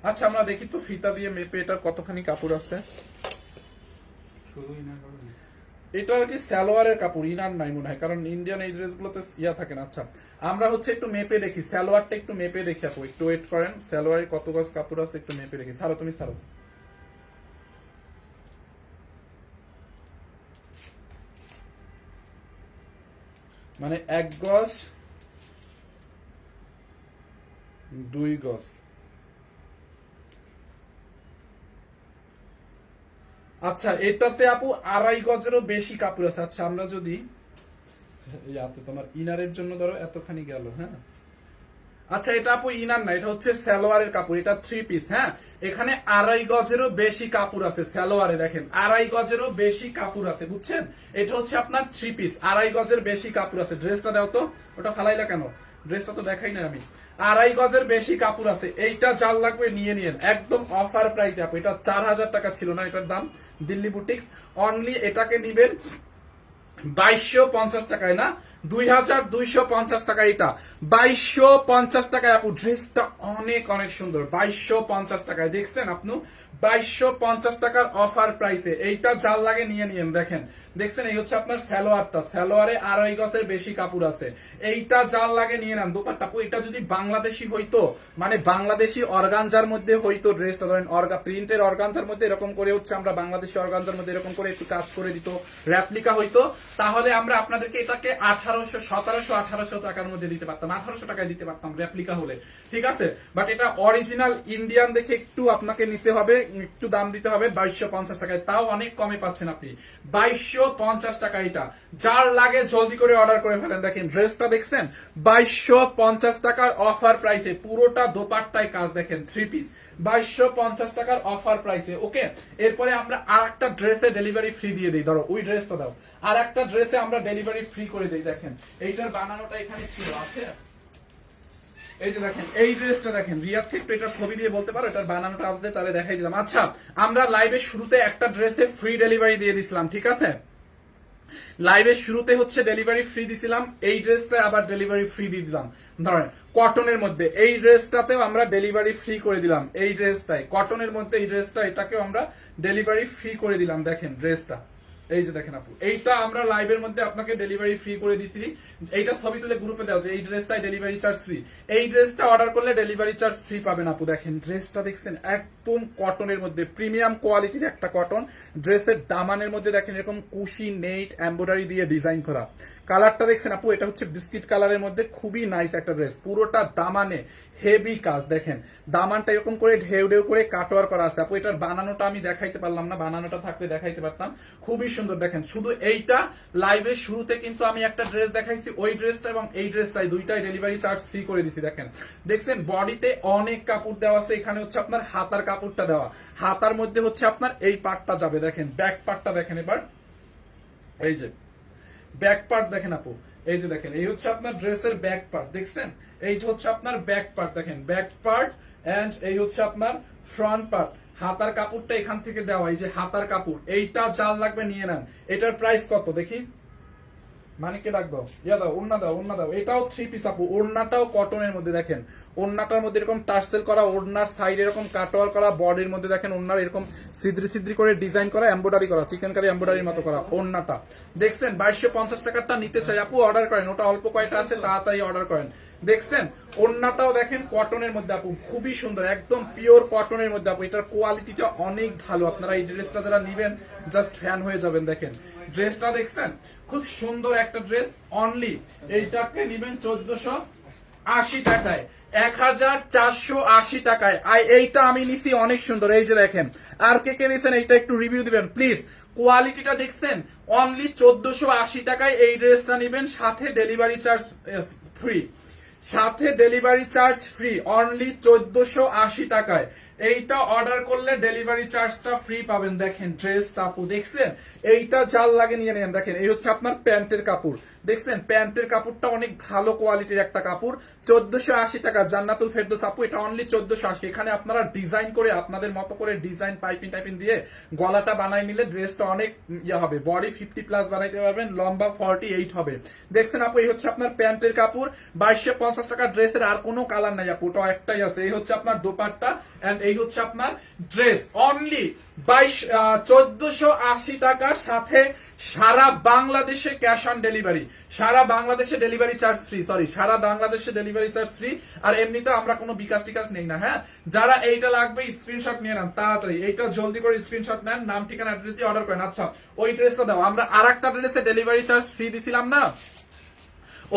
আচ্ছা আমরা দেখি তো ফিতা দিয়ে মেপে এটার কতখানি কাপড় আছে। এটা আর কি সালোয়ারের কাপড়, ইনার নাই মনে হয়, কারণ ইন্ডিয়ান এই ড্রেসগুলোতে ইয়া থাকে না। আচ্ছা আমরা হচ্ছে একটু মেপে দেখি, সালোয়ারটা একটু মেপে দেখি আপু, একটু ওয়েট করেন। সালোয়ারে কত গজ কাপড় আছে একটু মেপে দেখি। ছাড়ো তুমি ছাড়ো। মানে 1 গজ 2 গজ। আচ্ছা এটাতে আপু 2.5 গজেরও বেশি কাপড় আছে। আচ্ছা আমরা যদি তোমার ইনারের জন্য ধরো এতখানি গেল। হ্যাঁ আচ্ছা এটা আপু ইনার না, এটা হচ্ছে সালোয়ারের কাপড়, এটা 3 পিস। হ্যাঁ এখানে 2.5 গজেরও বেশি কাপড় আছে সালোয়ারে, দেখেন 2.5 গজেরও বেশি কাপড় আছে, বুঝছেন। এটা হচ্ছে আপনার 3 পিস, 2.5 গজের বেশি কাপড় আছে। ড্রেসটা দাও তো, ওটা ফালাইলা কেন, ড্রেসটা তো দেখাই না আমি। 2.5 গজের বেশি কাপড় আছে। এইটা যার লাগবে নিয়ে নিয়েন, একদম অফার প্রাইসে আপু। এটা 4000 টাকা ছিল না এটার দাম, দিল্লি বুটিক্স। অনলি এটাকে নিবেন 2250 টাকায়, না 2250 টাকা। এটা 2250 টাকায় আপু, ড্রেসটা অনেক অনেক সুন্দর। 2250 টাকায় দেখছেন আপনি, 2250 টাকার অফার প্রাইসে এইটা যার লাগে নিয়ে নিয়েন। দেখেন দেখছেন এই হচ্ছে আপনার সালোয়ারটা, সালোয়ারে 2.5 গজের বেশি কাপড় আছে। এইটা যার লাগে নিয়ে নেন। দোপাট্টা আপু এটা যদি বাংলাদেশি হইতো, মানে বাংলাদেশি অর্গানজার মধ্যে হইতো ড্রেসটা, ধরেন প্রিন্টের অর্গানজার মধ্যে এরকম করে হচ্ছে আমরা বাংলাদেশি অর্গানজার মধ্যে এরকম করে একটু কাজ করে দিত, রেপ্লিকা হইতো, তাহলে আমরা আপনাদেরকে এটাকে 1700-1800 টাকার মধ্যে দিতে পারতাম, 1800 টাকায় দিতে পারতাম রেপ্লিকা হলে, ঠিক আছে। বাট এটা অরিজিনাল ইন্ডিয়ান দেখে একটু আপনাকে নিতে হবে, একটু দাম দিতে হবে 2250 টাকায়, তাও অনেক কমে পাচ্ছেন আপনি 2250 টাকা। এটা যার লাগে জলদি করে অর্ডার করে ফেলেন। দেখেন ড্রেসটা দেখছেন 2250 টাকার অফার প্রাইসে, পুরোটা দোপাট্টায় কাজ, দেখেন 3 পিস 2250 টাকার অফার প্রাইসে। ওকে এরপরে আমরা আর একটা ড্রেসে ডেলিভারি ফ্রি দিয়ে দিই, ধরো ওই ড্রেসটা দাও, আর একটা ড্রেসে আমরা ডেলিভারি ফ্রি করে দিই। দেখেন এইটার বানানোটা এখানে ছিল, আছে এই যে দেখেন এই ড্রেসটা দেখেন, রিয়াদ থেকে এটার ছবি দিয়ে বলতে পারো এটার বানানোটা আসলে তাহলে দেখাই দিলাম। আচ্ছা আমরা লাইভের শুরুতে একটা ড্রেসে ফ্রি ডেলিভারি দিয়ে দিছিলাম, ঠিক আছে। লাইভের শুরুতে হচ্ছে ডেলিভারি ফ্রি দিছিলাম, এই ড্রেসটা আবার ডেলিভারি ফ্রি দিয়ে দিলাম। ধরেন কটনের মধ্যে এই ড্রেসটাতেও আমরা ডেলিভারি ফ্রি করে দিলাম, এই ড্রেসটাই কটনের মধ্যে এই ড্রেসটা, এটাকেও আমরা ডেলিভারি ফ্রি করে দিলাম। দেখেন ড্রেসটা, এই যে দেখেন আপু, এইটা আমরা লাইভের মধ্যে আপনাকে ডেলিভারি ফ্রি করে দিচ্ছি। এইটা ছবি তুলে গ্রুপে দেওয়া যে এই ড্রেসটাই ডেলিভারি চার্জ ফ্রি, এই ড্রেসটা অর্ডার করলে ডেলিভারি চার্জ ফ্রি পাবেন আপু। দেখেন ড্রেসটা দেখছেন, একদম কটনের মধ্যে প্রিমিয়াম কোয়ালিটির একটা কটন ড্রেসের দামানের মধ্যে দেখেন এরকম কুশি নেট এমব্রয়ডারি দিয়ে ডিজাইন করা। কালারটা দেখছেন আপু, এটা হচ্ছে বিস্কিট কালারের মধ্যে, খুবই নাইস একটা ড্রেস, পুরোটা দামানে হেভি কাজ। দেখেন দামানটা এরকম করে ঢেউ ঢেউ করে কাটওয়ার করা আছে আপু। এটার বানানোটা আমি দেখাইতে পারলাম না, বানানোটা থাকলে দেখাইতে পারতাম, খুবই সুন্দর। দেখেন শুধু এইটা লাইভের শুরুতে কিন্তু আমি একটা ড্রেস দেখাইছি, ওই ড্রেসটা এবং এই ড্রেসটাই দুইটাই ডেলিভারি চার্জ ফ্রি করে দিছি। দেখেন দেখছেন বডিতে অনেক কাপড় দেওয়া আছে, এখানে হচ্ছে আপনার হাতার কাপড়টা দেওয়া, হাতার মধ্যে হচ্ছে আপনার এই পার্টটা যাবে। দেখেন ব্যাক পার্টটা দেখেন এবার, এই যে ব্যাক পার্ট দেখেন আপু, এই যে দেখেন এই হচ্ছে আপনার ড্রেসের ব্যাক পার্ট, দেখছেন এইটা হচ্ছে আপনার ব্যাক পার্ট, দেখেন ব্যাক পার্ট এন্ড এই হচ্ছে আপনার ফ্রন্ট পার্ট। হাতার কাপড়টা এখান থেকে দেওয়া, এই যে হাতার কাপড়, এইটা যার লাগবে নিয়ে নেন। এটার প্রাইস কত দেখি, মানিককে ডাক দাও, ইয়া দাও, ওড়না দাও, ওড়না দাও। এটাও থ্রি পিস আপু, ওড়নাটাও কটনের মধ্যে। দেখেন ওড়নাটার মধ্যে এরকম টার্সেল করা, ওড়নার সাইড এরকম কাটওয়ার করা, বডির মধ্যে দেখেন ওড়নার এরকম সিদ্রি সিদ্রি করে ডিজাইন করা, এমব্রয়ডারি করা, চিকেন কারি এমব্রয়ডারির মতো করা ওড়নাটা। দেখছেন 2250 টাকারটা নিতে চাই আপু, অর্ডার করেন, ওটা অল্প কয়টা আছে তাড়াতাড়ি অর্ডার করেন। দেখছেন ওড়নাটাও দেখেন কটনের মধ্যে আপু, খুবই সুন্দর, একদম পিওর কটনের মধ্যে আপু। এটার কোয়ালিটিটা অনেক ভালো, আপনারা এই ড্রেসটা যারা নিবেন জাস্ট ফ্যান হয়ে যাবেন। দেখেন ড্রেসটা দেখছেন, খুব সুন্দর একটা ড্রেস, অনলি এইটাকে নিবেন 1480 টাকায়, 1480 টাকায়। এইটা আমি নিছি অনেক সুন্দর, এই যে দেখেন। আর কে কে নিছেন এইটা একটু রিভিউ দিবেন প্লিজ। কোয়ালিটিটা দেখছেন, অনলি 1480 টাকায় এই ড্রেসটা নিবেন, সাথে ডেলিভারি চার্জ ফ্রি, সাথে ডেলিভারি চার্জ ফ্রি, অনলি 1480 টাকায়। এইটা অর্ডার করলে ডেলিভারি চার্জটা ফ্রি পাবেন। দেখেন ড্রেসটা আপু দেখছেন, এইটা জাল লাগে নিয়ে নেন। দেখেন এই হচ্ছে আপনার প্যান্টের কাপড়, দেখছেন প্যান্টের কাপড়টা অনেক ভালো কোয়ালিটির একটা কাপড়, 1480 টাকা। জান্নাতুল ফেরদৌস আপু এটা অনলি 1480। এখানে আপনারা ডিজাইন করে আপনাদের মতো করে ডিজাইন পাইপিং টাইপিং দিয়ে গলাটা বানাই নিলে ড্রেসটা অনেক ইয়ে হবে, বডি 50+ বানাইতে পারবেন, লম্বা 48 হবে। দেখছেন আপু এই হচ্ছে আপনার প্যান্টের কাপড়, 2250 টাকা। ড্রেসের আর কোনো কালার নাই আপু, ওটা একটাই আছে। এই হচ্ছে আপনার দোপাট্টা এন্ড এই হচ্ছে আপনার ড্রেস, অনলি 1480 টাকা, সাথে সারা বাংলাদেশে ক্যাশ অন ডেলিভারি, সারা বাংলাদেশে ডেলিভারি চার্জ ফ্রি, সরি সারা বাংলাদেশে ডেলিভারি চার্জ ফ্রি। আর এমনিতে আমরা কোনো বিকাশ টিকাশ নেই না। হ্যাঁ, যারা এইটা লাগবে স্ক্রিনশট নিয়ে নেন তাড়াতাড়ি, এইটা জলদি করে স্ক্রিনশট নেন, নাম ঠিকানা অ্যাড্রেস দিয়ে অর্ডার করেন। আচ্ছা ওই ড্রেসটা দাও, আমরা আরেকটা ড্রেসে ডেলিভারি চার্জ ফ্রি দিছিলাম না,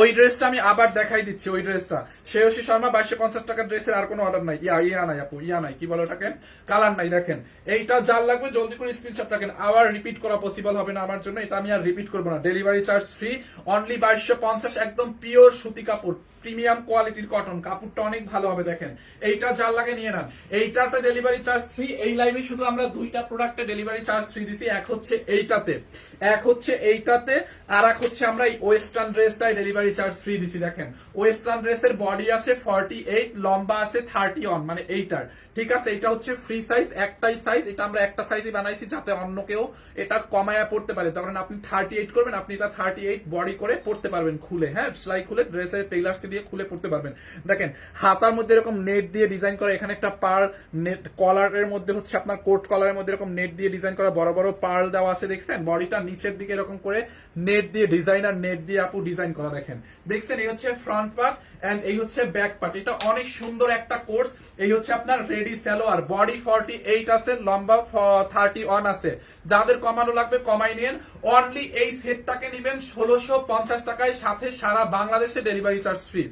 ওই ড্রেসটা আমি আবার দেখাই দিচ্ছি। ওই ড্রেসটা শ্রেয়সী শর্মা 2250 টাকার ড্রেসের আর কোনো অর্ডার নাই, ইয়া নাই আপু, ইয়া নাই, কি বলো ওটাকে, কালার নাই। দেখেন এইটা যার লাগবে জলদি করে স্ক্রিনশট রাখেন, আবার রিপিট করা পসিবল হবে না আমার জন্য, এটা আমি আর রিপিট করবো না। ডেলিভারি চার্জ ফ্রি, অনলি 2250, একদম পিওর সুতি কাপড়, প্রিমিয়াম কোয়ালিটির কটন, কাপড়টা অনেক ভালো হবে। দেখেন এইটা যার লাগে নিয়ে নেন, এইটাতে ডেলিভারি চার্জ ফ্রি। এই লাইভে শুধু আমরা দুইটা প্রোডাক্টে ডেলিভারি চার্জ ফ্রি দিছি, এক হচ্ছে এইটাতে, এক হচ্ছে এইটাতে, আর এক হচ্ছে আমরা এই ওয়েস্টার্ন ড্রেসটাই ডেলিভারি চার্জ ফ্রি দিছি। দেখেন ওয়েস্টার্ন ড্রেসের বডি আছে 48, লম্বা আছে 31, মানে এইটার, ঠিক আছে। এটা হচ্ছে ফ্রি সাইজ, একটাই সাইজ, এটা আমরা একটা সাইজই বানাইছি যাতে অন্য কেউ এটা কমায়া পড়তে পারে। তখন আপনি 38 করবেন, আপনি এটা 38 বডি করে পড়তে পারবেন খুলে, হ্যাঁ সেলাই খুলে, ড্রেসের টেইলার্সকে দিয়ে খুলে পড়তে পারবেন। দেখেন হাতার মধ্যে এরকম নেট দিয়ে ডিজাইন করা, এখানে একটা পার্ল নেট, কলারের মধ্যে হচ্ছে আপনার কোট কলারের মধ্যে এরকম নেট দিয়ে ডিজাইন করা, বড় বড় পার্ল দেওয়া আছে। দেখছেন বডিটা নিচের দিকে এরকম করে নেট দিয়ে ডিজাইনার নেট দিয়ে আপু ডিজাইন করা। দেখেন দেখছেন এই হচ্ছে ফ্রন্ট পার্ট এন্ড এই হচ্ছে ব্যাক পার্ট। এটা অনেক সুন্দর একটা কোর্স। এই হচ্ছে আপনার রেডি সালোয়ার, বডি 48 আছে, লম্বা 31 আছে। যাদের কমানো লাগবে কমাই নিন, অনলি এই সেটটাকে নেবেন 1650 টাকায়, সাথে সারা বাংলাদেশে ডেলিভারি চার্জ ফ্রি।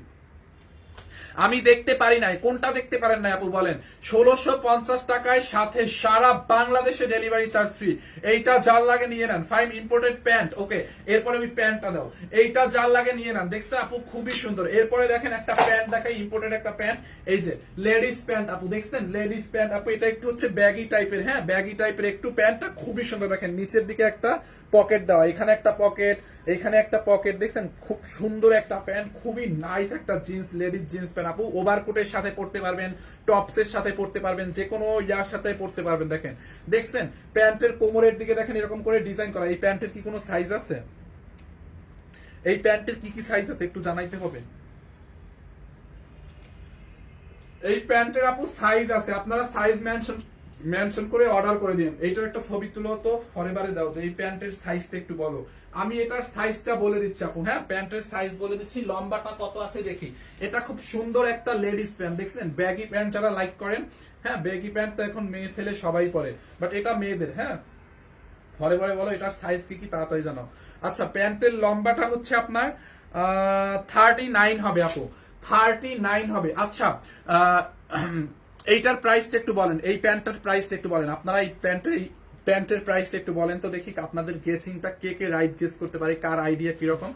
আমি দেখতে পারি নাই, কোনটা দেখতে পারেন না আপু বলেন? 1650 টাকায়, সাথে সারা বাংলাদেশে ডেলিভারি চার্জ ফ্রি। এইটা যার লাগে নিয়ে নেন, 5 ইম্পোর্টেড প্যান্ট, ওকে। এরপরে ওই প্যান্টটা দাও, এইটা যার লাগে নিয়ে নেন। দেখছেন আপু খুবই সুন্দর। এরপরে দেখেন একটা প্যান্ট দেখাই, ইম্পোর্টেড একটা প্যান্ট, এই যে লেডিস প্যান্ট আপু, দেখছেন লেডিস প্যান্ট আপু, এটা একটু হচ্ছে ব্যাগি টাইপের, হ্যাঁ ব্যাগি টাইপের একটু প্যান্টটা, খুবই সুন্দর। দেখেন নিচের দিকে একটা পকেট দেওয়া, এখানে একটা পকেট, এখানে একটা পকেট, দেখছেন খুব সুন্দর একটা প্যান্ট, খুবই নাইস একটা জিন্স, লেডিস জিন্স প্যান্ট পারবেন আপু, ওভারকোটের সাথে পড়তে পারবেন, টপসের সাথে পড়তে পারবেন, যে কোনো ইয়ার সাথে পড়তে পারবেন। দেখেন, দেখছেন প্যান্টের কোমরের দিকে দেখেন এরকম করে ডিজাইন করা। এই প্যান্টের কি কোনো সাইজ আছে? এই প্যান্টের কি কি সাইজ আছে একটু জানাইতে হবে। এই প্যান্টের আপু সাইজ আছে, আপনারা সাইজ মেনশন করে অর্ডার করে দিন। এইটার একটা ছবি তুলো তো ফরএভারে দাও যে এই প্যান্টের সাইজটা একটু বলো। আমি এটার সাইজটা বলে দিচ্ছি আপু, হ্যাঁ প্যান্টের সাইজ বলে দিচ্ছি। লম্বাটা কত আছে দেখি। এটা খুব সুন্দর একটা লেডিস প্যান্ট, দেখছেন ব্যাগি প্যান্ট যারা লাইক করেন, হ্যাঁ ব্যাগি প্যান্ট তো এখন মেয়ে ছেলে সবাই পরে, বাট এটা মেয়েদের। হ্যাঁ ফরএভারে বলো এটার সাইজ কি কি তাড়াতাড়ি জানো। আচ্ছা প্যান্টের লম্বাটা হচ্ছে আপনার 39 হবে আপু, 39 হবে। আচ্ছা এইটার প্রাইসটা একটু বলেন, এই প্যান্টটার প্রাইসটা একটু বলেন আপনারা। এই প্যান্টের প্রাইসটা একটু বলেন তো দেখি, আপনাদের গেসিংটা কে কে রাইট গেস করতে পারে, কার আইডিয়া কিরকম।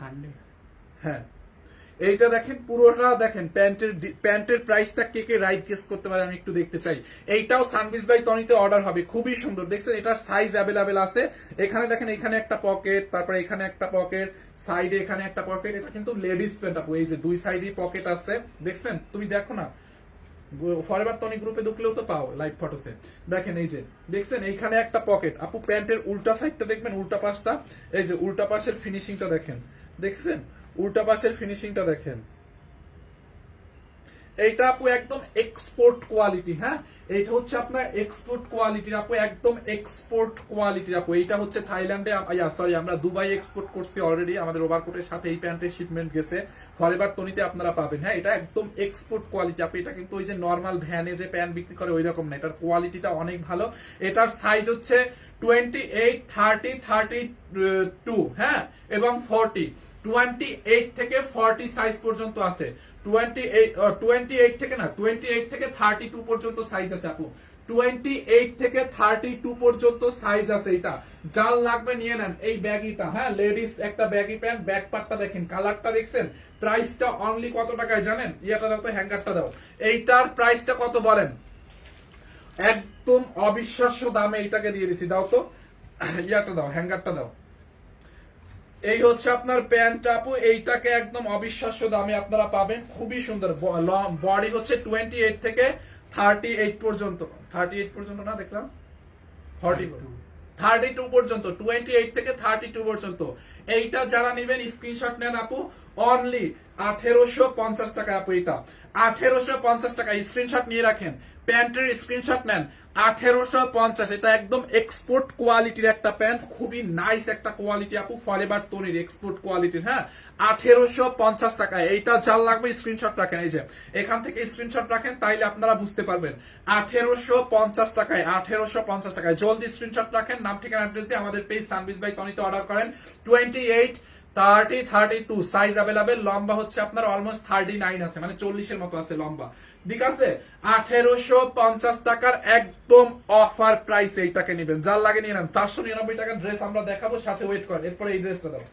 হ্যাঁ এইটা দেখেন পুরোটা দেখেন, প্যান্টের প্রাইসটা কে কে রাইট গেস করতে পারে আমি একটু দেখতে চাই। এইটাও সানবিজ বাই তনিতে অর্ডার হবে, খুবই সুন্দর। দেখছেন এটার সাইজ অ্যাভেলেবেল আছে। এখানে দেখেন এখানে একটা পকেট, তারপরে এখানে একটা পকেট, সাইডে এখানে একটা পকেট। এটা কিন্তু লেডিস প্যান্ট আপু, এই যে দুই সাইডে পকেট আছে, দেখছেন তুমি দেখো না ফরএভার টনি গ্রুপে ঢুকলেও তো পাও লাইভ ফটোসে। দেখেন এই যে দেখছেন এইখানে একটা পকেট আপু। প্যান্টের উল্টা সাইডটা দেখবেন, উল্টা পাশটা, এই যে উল্টা পাশের ফিনিশিংটা দেখেন, দেখছেন উল্টা পাশের ফিনিশিংটা দেখেন। এইটা আপু একদম এক্সপোর্ট কোয়ালিটি। হ্যাঁ এইটা হচ্ছে আপনার এক্সপোর্ট কোয়ালিটির আপু, একদম এক্সপোর্ট কোয়ালিটির আপু। এইটা হচ্ছে থাইল্যান্ডে, সরি আমরা দুবাই এক্সপোর্ট করছি অলরেডি। আমাদের ওভারকোটের সাথে এই প্যান্টের শিপমেন্ট গেছে, ফরএভার টনিতে আপনারা পাবেন। হ্যাঁ এটা একদম এক্সপোর্ট কোয়ালিটি আপু। এটা কিন্তু ওই যে নর্মাল ভ্যানে যে প্যান্ট বিক্রি করে ওই রকম না, এটার কোয়ালিটিটা অনেক ভালো। এটার সাইজ হচ্ছে 28, 30, 32 হ্যাঁ এবং 40। 28 থেকে 40 সাইজ পর্যন্ত আছে। 28 থেকে না, 28 থেকে 32 পর্যন্ত সাইজ আছে আপু। 28 থেকে 32 পর্যন্ত সাইজ আছে। এটা যার লাগবে নিয়ে নেন। এই ব্যাগিটা, হ্যাঁ লেডিস একটা ব্যাগি প্যান্ট, ব্যাক পার্টটা দেখেন, কালারটা দেখছেন। প্রাইসটা অনলি কত টাকায় জানেন? ইয়াটা দাও তো, হ্যাঙ্গারটা দাও। এইটার প্রাইসটা কত বলেন? একদম অবিশ্বাস্য দামে এটাকে দিয়ে দিছি। দাও তো ইয়াটা দাও, হ্যাঙ্গারটা দাও। এই হচ্ছে আপনার প্যান্ট আপু, এইটাকে একদম অবিশ্বাস্য দামে আপনারা পাবেন, খুবই সুন্দর। বডি হচ্ছে 28 থেকে 38 পর্যন্ত, 38 পর্যন্ত না দেখলাম 32 পর্যন্ত, 28 থেকে 32 পর্যন্ত। এইটা যারা নেবেন স্ক্রিনশট নেন আপু, অনলি 1850 টাকা আপু। এটা 1850 টাকা, স্ক্রিনশট নিয়ে রাখেন। প্যান্টের স্ক্রিনশট নেন, 1850। এটা একদম এক্সপোর্ট কোয়ালিটির একটা প্যান্ট, খুবই নাইস একটা কোয়ালিটি আপু, ফরএভার টনির এক্সপোর্ট কোয়ালিটির। হ্যাঁ 1850 টাকায়। এইটা যার লাগবে স্ক্রিনশট রাখেন, এই যে এখান থেকে স্ক্রিনশট রাখেন, তাইলে আপনারা বুঝতে পারবেন। 1850 টাকায়, 1850 টাকায় জলদি স্ক্রিনশট রাখেন, নাম ঠিকানা অ্যাড্রেস দিয়ে আমাদের পেজ সানবিজ বাই তনিতে অর্ডার করেন। 28, 30, 32 সাইজ অ্যাভেলেবেল। লম্বা হচ্ছে আপনার অলমোস্ট 39 আছে, মানে 40-এর মতো আছে লম্বা। ঠিক আছে 1850 টাকার একদম অফার প্রাইস এইটাকে নেবেন, যার লাগে নিয়ে নেন। 499 টাকার ড্রেস আমরা দেখাবো, সাথে ওয়েট করেন, এরপরে এই ড্রেসটা দাও।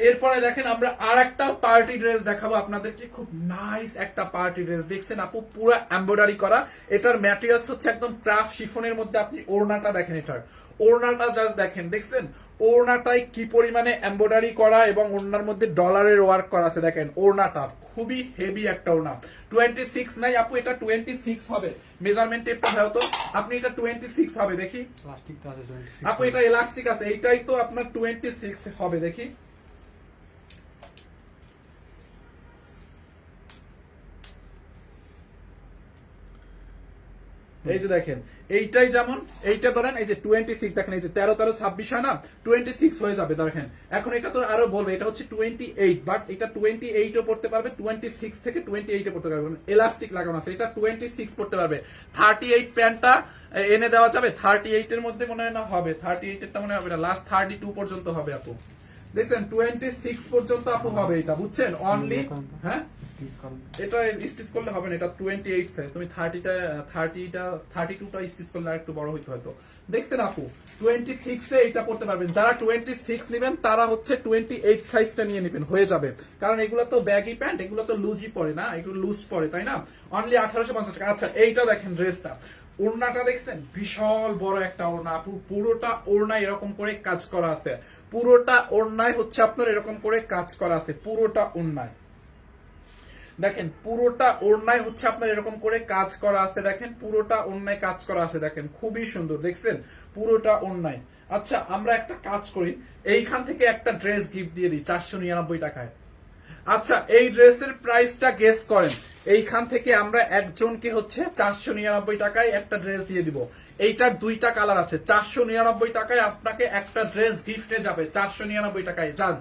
এরপরে দেখেন আমরা আর একটা পার্টি ড্রেস দেখাবো আপনাদেরকে, খুব নাইস একটা পার্টি ড্রেস। দেখছেন আপু পুরো এমব্রয়ডারি করা। এটার ম্যাটেরিয়ালস হচ্ছে একদম ক্রাফট শিফনের মধ্যে। আপনি ওড়নাটা দেখেন, এটার ওড়নাটা জাস্ট দেখেন, দেখছেন ওড়নাটাই কি পরিমাণে এমব্রয়ডারি করা এবং ওড়নার মধ্যে ডলারের ওয়ার্ক করা আছে। দেখেন ওড়নাটা খুবই হেভি একটা ওড়না। 26 নাই আপু, এটা 26 হবে। মেজারমেন্ট টেপটা দাও তো, আপনি এটা 26 হবে দেখি। আপু এটা ইলাস্টিক আছে, এইটাই তো আপনার 26 হবে দেখি। এই যে দেখেন এইটাই যেমন, এইটা ধরেন এই যে 26 দেখেন, এই যে 13, 13, 26 হয় না, 26 হয়ে যাবে দেখেন। এখন এটা তো আরো বলবে, এটা হচ্ছে 28, বাট এটা 28 ও পড়তে পারবে, 26 থেকে 28 এ পড়তে পারবে, এলাস্টিক লাগানো আছে। এটা 26 পড়তে পারবে। 38 প্যান্টটা এনে দেওয়া যাবে, 38 এর মধ্যে মনে হয় না হবে, 38 এরটা মনে হবে না, লাস্ট 32 পর্যন্ত হবে আপু। দেখছেন 26 পর্যন্ত আপু হবে এটা, বুঝছেন অনলি। হ্যাঁ এটা স্টিচ করলে হবে না, এটা 28 সাইজ। তুমি 32টা স্টিচ করলে আরেকটু বড় হইতে হয়তো। দেখছেন আপু 26 এ এটা পড়তে পারবেন। যারা 26 নেবেন তারা হচ্ছে 28 সাইজটা নিয়ে নেবেন, হয়ে যাবে। কারণ এগুলো তো ব্যাগি প্যান্ট, এগুলো তো লুজই পড়ে না, এগুলো লুজ পড়ে, তাই না? অনলি 1850 টাকা। আচ্ছা এইটা দেখেন ড্রেসটা, ওড়নাটা দেখছেন বিশাল বড় একটা ওড়না আপু। পুরোটা ওড়নায় এরকম করে কাজ করা আছে, পুরোটা ওড়নায় হচ্ছে আপনার এরকম করে কাজ করা আছে, পুরোটা ওড়নায়। দেখেন পুরোটা ওড়নায় হচ্ছে আপনার এরকম করে কাজ করা আছে, দেখেন পুরোটা ওড়নায় কাজ করা আছে, দেখেন খুবই সুন্দর, দেখছেন পুরোটা ওড়নায়। আচ্ছা আমরা একটা কাজ করি, এইখান থেকে একটা ড্রেস গিফট দিয়ে দিই 499 টাকায়। আচ্ছা এই ড্রেসের প্রাইসটা গেস করেন, এইখান থেকে আমরা একজনকে হচ্ছে 499 টাকায় একটা ড্রেস দিয়ে দিব। এইটার দুইটা কালার আছে, 499 টাকায় আপনাকে একটা ড্রেস গিফটে যাবে, 499 টাকায় যান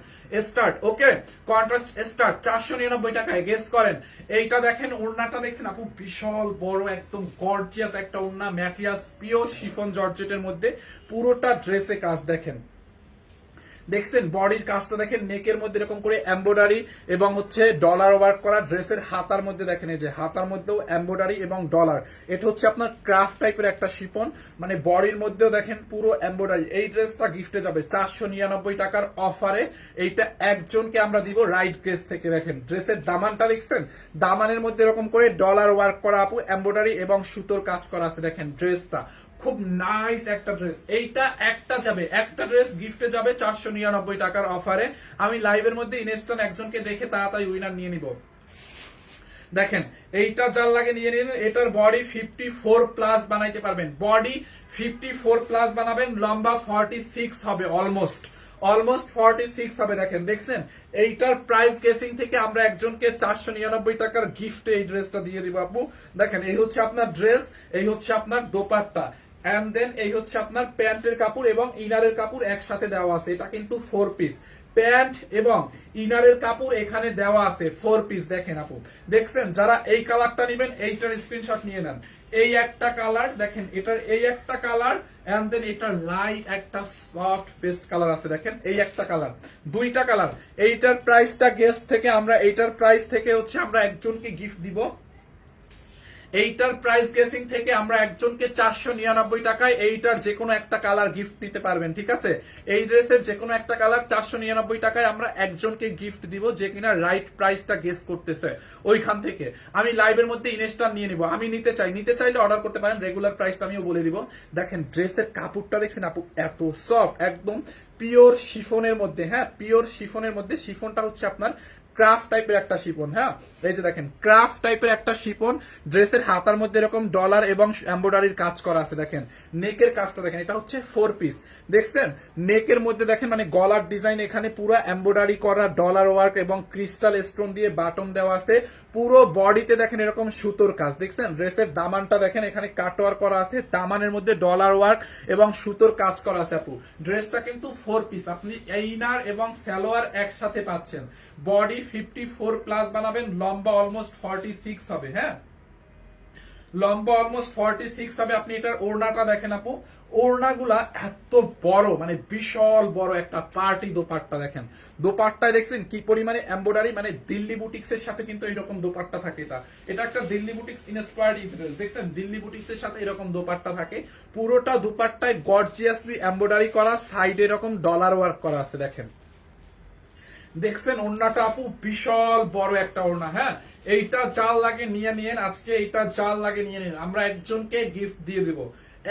স্টার্ট। ওকে কন্ট্রাস্ট স্টার্ট 499 টাকায়। গেস করেন এইটা দেখেন, ওড়নাটা দেখছেন আপু বিশাল বড় একদম গর্জিয়াস একটা ওড়না, ম্যাটেরিয়ালস পিওর শিফন জর্জেটের মধ্যে, পুরোটা ড্রেসে কাজ দেখেন, দেখছেন বডির কাজটা দেখেন, নেকের মধ্যে এরকম করে এমব্রয়ডারি এবং হচ্ছে ডলার ওয়ার্ক করা, ড্রেসের হাতার মধ্যে দেখেন এই যে হাতার মধ্যেও এমব্রয়ডারি এবং ডলার, এটা হচ্ছে আপনার ক্রাফট টাইপের একটা শিপন, মানে বডির মধ্যেও দেখেন পুরো এমব্রয়ডারি। এই ড্রেসটা গিফটে যাবে 499 টাকার অফারে, এইটা একজনকে আমরা দিব রাইট ড্রেস থেকে। দেখেন ড্রেসের দামানটা দেখছেন, দামানের মধ্যে এরকম করে ডলার ওয়ার্ক করা আপু, এমব্রয়ডারি এবং সুতোর কাজ করা আছে, দেখেন ড্রেসটা খুব নাইস একটা ড্রেস। এইটা একটা যাবে, একটা ড্রেস গিফটে যাবে 499 টাকার অফারে। আমি লাইভের মধ্যে ইনস্ট্যান্ট একজনকে দেখে তাড়াতাড়ি উইনার নিয়ে নিব। দেখেন এইটা যার লাগে নিয়ে নিন, এটার বডি 54 প্লাস বানাইতে পারবেন, বডি 54 প্লাস বানাবেন, লম্বা 46 হবে, অলমোস্ট 46 হবে। দেখেন দেখছেন এইটার প্রাইস গেসিং থেকে আমরা একজনকে 499 টাকার গিফটে এই ড্রেসটা দিয়ে দিব আপু। দেখেন এই হচ্ছে আপনার ড্রেস, এই হচ্ছে আপনার দোপাট্টা, এন্ড দেন এই হচ্ছে আপনার প্যান্টের কাপড় এবং ইনারের কাপড় একসাথে দেওয়া আছে, এটা কিন্তু 4 পিস প্যান্ট এবং ইনারের কাপড় এখানে দেওয়া আছে 4 পিস। দেখেন আপু দেখছেন, যারা এই কালারটা নেবেন এইটার স্ক্রিনশট নিয়ে নেন। এই একটা কালার দেখেন, এটার এই একটা কালার, এন্ড দেন এটার লাইট একটা সফট পেস্ট কালার আছে, দেখেন এই একটা কালার, দুইটা কালার। এইটার প্রাইসটা গেস থেকে আমরা এইটার প্রাইস থেকে হচ্ছে আমরা একজনকে গিফট দিব, এইটার প্রাইস গেসিং থেকে আমরা একজনকে 499 টাকায় এইটার যে কোনো একটা কালার গিফট নিতে পারবেন, ঠিক আছে? এই ড্রেসের যে কোনো একটা কালার 499 টাকায় আমরা একজনকে গিফট দিব, যে কিনা রাইট প্রাইসটা গেস করতেছে ওইখান থেকে। আমি লাইভের মধ্যে ইনস্ট্যান্ট নিয়ে নিব, আমি নিতে চাইলে অর্ডার করতে পারেন, রেগুলার প্রাইসটা আমিও বলে দিব। দেখেন ড্রেসের কাপড়টা দেখছেন আপু এত সফট, একদম পিওর শিফনের মধ্যে, হ্যাঁ পিওর শিফনের মধ্যে, শিফনটা হচ্ছে আপনার ক্রাফট টাইপের একটা শিপন, হ্যাঁ এই যে দেখেন ক্রাফট টাইপের একটা শিপন, ড্রেসের হাতার মধ্যে এরকম ডলার এবং এমব্রয়ডারির কাজ করা আছে, দেখেন নেকের কাজটা দেখেন, এটা হচ্ছে 4 পিস, দেখছেন নেকের মধ্যে দেখেন মানে গলার ডিজাইন এখানে পুরো এমব্রয়ডারি করা, ডলার ওয়ার্ক এবং ক্রিস্টাল স্টোন দিয়ে বাটন দেওয়া আছে, পুরো বডিতে দেখেন এরকম সুতোর কাজ, দেখছেন ড্রেসের দামানটা দেখেন এখানে কাটওয়ার্ক করা আছে, দামানের মধ্যে ডলার ওয়ার্ক এবং সুতোর কাজ করা আছে আপু। ড্রেসটা কিন্তু 4 পিস, আপনি ইনার এবং সালোয়ার একসাথে পাচ্ছেন, বডি 54 প্লাস বানাবেন, লম্বা অলমোস্ট 46 হবে, হ্যাঁ লম্বা অলমোস্ট 46 হবে। আপনি এটার ওড়নাটা দেখেন আপু, ওড়নাগুলা এত বড়, মানে বিশাল বড় একটা পার্টি দোপাট্টা, দেখেন দোপাট্টায় দেখছেন কি পরিমাণে এমব্রয়ডারি, মানে দিল্লি বুটিক্স এর সাথে কিন্তু এরকম দোপাট্টা থাকে, এটা একটা দিল্লি বুটিক্স ইনস্পায়ার্ড ড্রেস, দেখছেন দিল্লি বুটিক্স এর সাথে এরকম দোপাট্টা থাকে, পুরোটা দোপাট্টায় গর্জিয়াসলি এমব্রয়ডারি করা, সাইডে এরকম ডলার ওয়ার্ক করা আছে, দেখেন দেখছেন ওড়নাটা আপু বিশাল বড় একটা ওড়না, হ্যাঁ এইটা জাল লাগে নিয়ে নিন, আজকে এইটা জাল লাগে নিয়ে নিন, আমরা একজনকে গিফট দিয়ে দিব,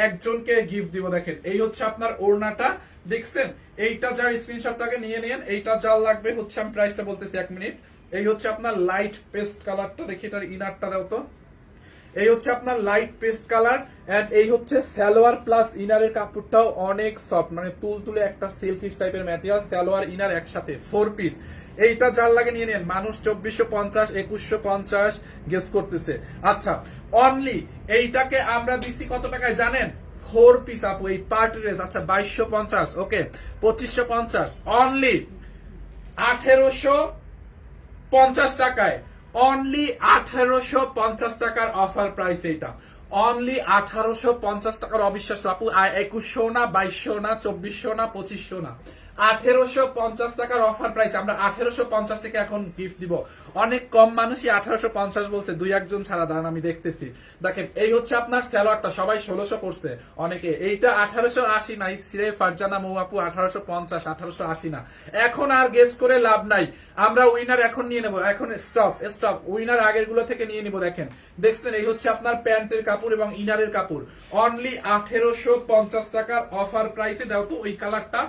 একজনকে গিফট দিব। দেখেন এই হচ্ছে আপনার ওড়নাটা, দেখছেন এইটা যার স্ক্রিনশটটাকে নিয়ে নিন, এইটা জাল লাগবে হচ্ছে, আমি প্রাইসটা বলতেছি 1 মিনিট। এই হচ্ছে আপনার লাইট পেস্ট কালারটা, দেখি এটার ইনারটা দাও তো, এই হচ্ছে আপনার লাইট পেস্ট কালার, এন্ড এই হচ্ছে সালোয়ার প্লাস ইনারের কাপড়টাও অনেক সফট, মানে তুলতুলে একটা সিল্কিশ টাইপের ম্যাটেরিয়াল, সালোয়ার ইনার একসাথে 4 পিস। এইটা যার লাগে নিয়ে নেন, মানুষ 2450 2150 গেস করতেছে। আচ্ছা অনলি এইটাকে আমরা দিচ্ছি কত টাকায় জানেন? 4 পিস আপু এই পার্টি ড্রেস, আচ্ছা 2250, ওকে 2550, অনলি 1850 টাকায়, অনলি 1850 টাকার অফার প্রাইস, এইটা অনলি 1850 টাকার। অবিশ্বাস্য আপু, 2100 না 2200 না 2400 না 2500 না, 1850 টাকার অফার প্রাইস, আমরা 1850 টাকা এখন গিফট দিব। অনেক কম মানুষই 1850 বলছে, 2-1 ছাড়া, দাঁড়ান আমি দেখতেছি। দেখেন এই হচ্ছে আপনার সালোয়ারটা, সবাই 1600 করছে অনেকে, এইটা 1880 না, শ্রে ফারজানা মৌ আপু 1850 1880 না, এখন আর গেস করে লাভ নাই, আমরা উইনার এখন নিয়ে নেব, এখন স্টপ উইনার আগের গুলো থেকে নিয়ে নিব। দেখেন দেখছেন এই হচ্ছে আপনার প্যান্টের কাপড় এবং ইনারের কাপড়, অনলি 1850 টাকার অফার প্রাইসে দাও তো ওই কালারটা,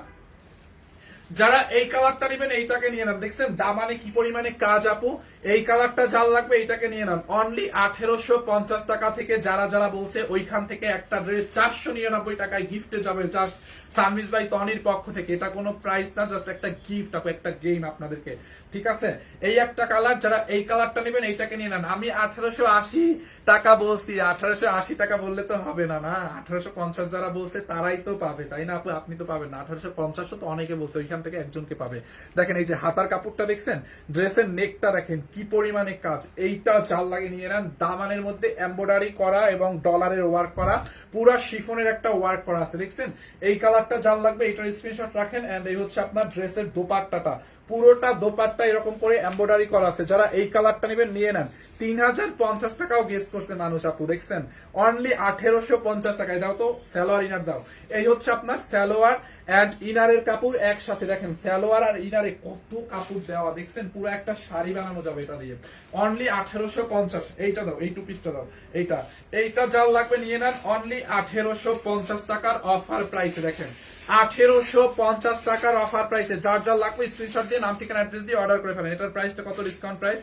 যারা এই কালারটা নেবেন এইটাকে নিয়ে নেন, দেখছেন দামানে কি পরিমাণে কাজ আপু। এই কালারটা যার লাগবে এইটাকে নিয়ে নেন, অনলি 1850 টাকা থেকে যারা যারা বলছে ওইখান থেকে একটা ড্রেস 499 টাকায় গিফটে যাবে, জাস্ট সানভিজ বাই তনির পক্ষ থেকে। এটা কোনো প্রাইস না, জাস্ট একটা গিফট আপু, একটা গেম আপনাদেরকে, ঠিক আছে। এই একটা কালার, যারা এই কালারটা নেবেন এইটাকে নিয়ে নেন। আমি 1880 টাকা বলছি, 1880 টাকা বললে তো হবে না, না 1850 যারা বলছে তারাই তো পাবে, তাই না আপু? আপনি তো পাবেন না, 1850 তো অনেকে বলছে, ওইখান থেকে একজনকে পাবে। দেখেন এই যে হাতার কাপড়টা দেখছেন, ড্রেসের নেকটা দেখেন কি পরিমাণে কাজ। এইটা জাল লাগে নিয়ে নেন, দামানের মধ্যে এমব্রয়ডারি করা এবং ডলারের ওয়ার্ক করা, পুরা শিফনের একটা ওয়ার্ক করা আছে, দেখছেন। এই কালারটা জাল লাগবে, এটার স্ক্রিনশট রাখেন। এন্ড এই হচ্ছে আপনার ড্রেসের দোপাট্টাটা, পুরোটা দোপাট্টা এরকম করে এমব্রয়ডারি করা আছে। যারা এই কালারটা নেবেন নিয়ে নেন। 3050 টাকাও গেস্ট করছে মানুষ আপু, দেখছেন, অনলি 1850 টাকায়। দাও তো সালোয়ার ইনার দাও। এই হচ্ছে আপনার সালোয়ার এন্ড ইনারের কাপড় একসাথে, দেখেন সালোয়ার আর ইনারে কত কাপড় দেওয়া, দেখছেন, পুরো একটা শাড়ি বানানো যাবে এটা দিয়ে, অনলি 1850। এইটা দাও, এই টু পিসটা দাও, এইটা যার লাগবে নিয়ে নেন, অনলি 1850 টাকার অফার প্রাইসে। দেখেন 1850 টাকার অফার প্রাইসে, যার যার লাগবে স্ক্রিনশট দিয়ে নাম ঠিকানা অ্যাড্রেস দিয়ে অর্ডার করে ফেলেন। এটার প্রাইসটা কত, ডিসকাউন্ট প্রাইস?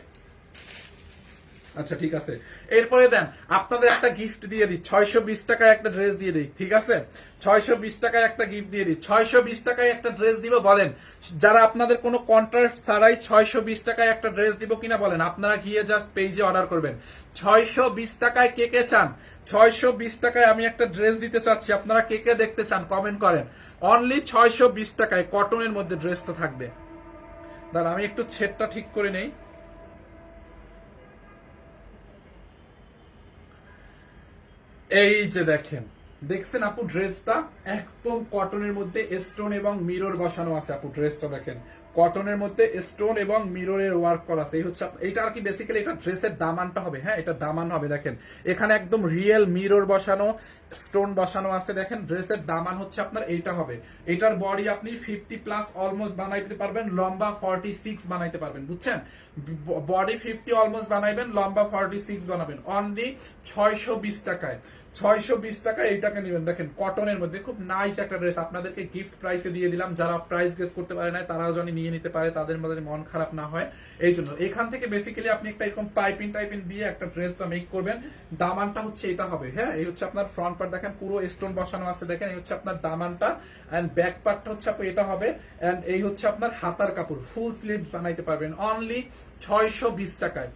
আচ্ছা ঠিক আছে, এরপরে দেন আপনাদের একটা গিফট দিয়ে দিই, 620 টাকায় একটা ড্রেস দিয়ে দিই, ঠিক আছে। 620 টাকায় একটা গিফট দিয়ে দিই, 620 টাকায় একটা ড্রেস দিব, বলেন যারা আপনাদের কোনো কন্ট্রাক্ট ছাড়াই 620 টাকায় একটা ড্রেস দিব কিনা বলেন। আপনারা গিয়ে জাস্ট পেজে অর্ডার করবেন। 620 টাকায় কে কে চান? 620 টাকায় আমি একটা ড্রেস দিতে চাচ্ছি, আপনারা কে কে দেখতে চান কমেন্ট করেন। অনলি 620 টাকায় কটনের মধ্যে ড্রেসটা থাকবে। দাঁড়া আমি একটু ছেদটা ঠিক করে নেই। এই যে দেখেন, দেখছেন আপু ড্রেসটা একদম কটনের মধ্যে স্টোন এবং মিরর বসানো আছে আপু। ড্রেসটা দেখেন কটনের মধ্যে স্টোন এবং মিররের ওয়ার্ক করা আছে। এই হচ্ছে এটা আর কি বেসিক্যালি এটা ড্রেসের দামানটা হবে, হ্যাঁ এটা দামান হবে। দেখেন এখানে একদম রিয়েল মিরর বসানো, স্টোন বসানো আছে। দেখেন ড্রেসের দামান হচ্ছে আপনার এইটা হবে। এটার বডি আপনি 50+ অলমোস্ট বানাইতে পারবেন, লম্বা 46 বানাইতে পারবেন, বুঝছেন। বডি 50 অলমোস্ট বানাইবেন, লম্বা 46 বানাবেন, অনলি 620 টাকায়। 620 টাকা এইটাকে নেবেন। দেখেন কটনের মধ্যে খুব নাইস একটা ড্রেস আপনাদেরকে গিফট প্রাইসে দিয়ে দিলাম। যারা প্রাইস গেস করতে পারে না তারাও যেন নিয়ে নিতে পারে, তাদের মধ্যে মন খারাপ না হয় এই জন্য। এখান থেকে বেসিক্যালি আপনি একটা এরকম পাইপিং দিয়ে একটা ড্রেসটা মেক করবেন। দামানটা হচ্ছে এটা হবে, হ্যাঁ এই হচ্ছে আপনার ফ্রন্ট পার্ট, দেখেন পুরো স্টোন বসানো আছে। দেখেন এই হচ্ছে আপনার দামানটা এন্ড ব্যাক পার্টটা হচ্ছে এটা হবে। এন্ড এই হচ্ছে আপনার হাতার কাপড়, ফুল স্লিভ বানাইতে পারবেন অনলি 620 টাকায়।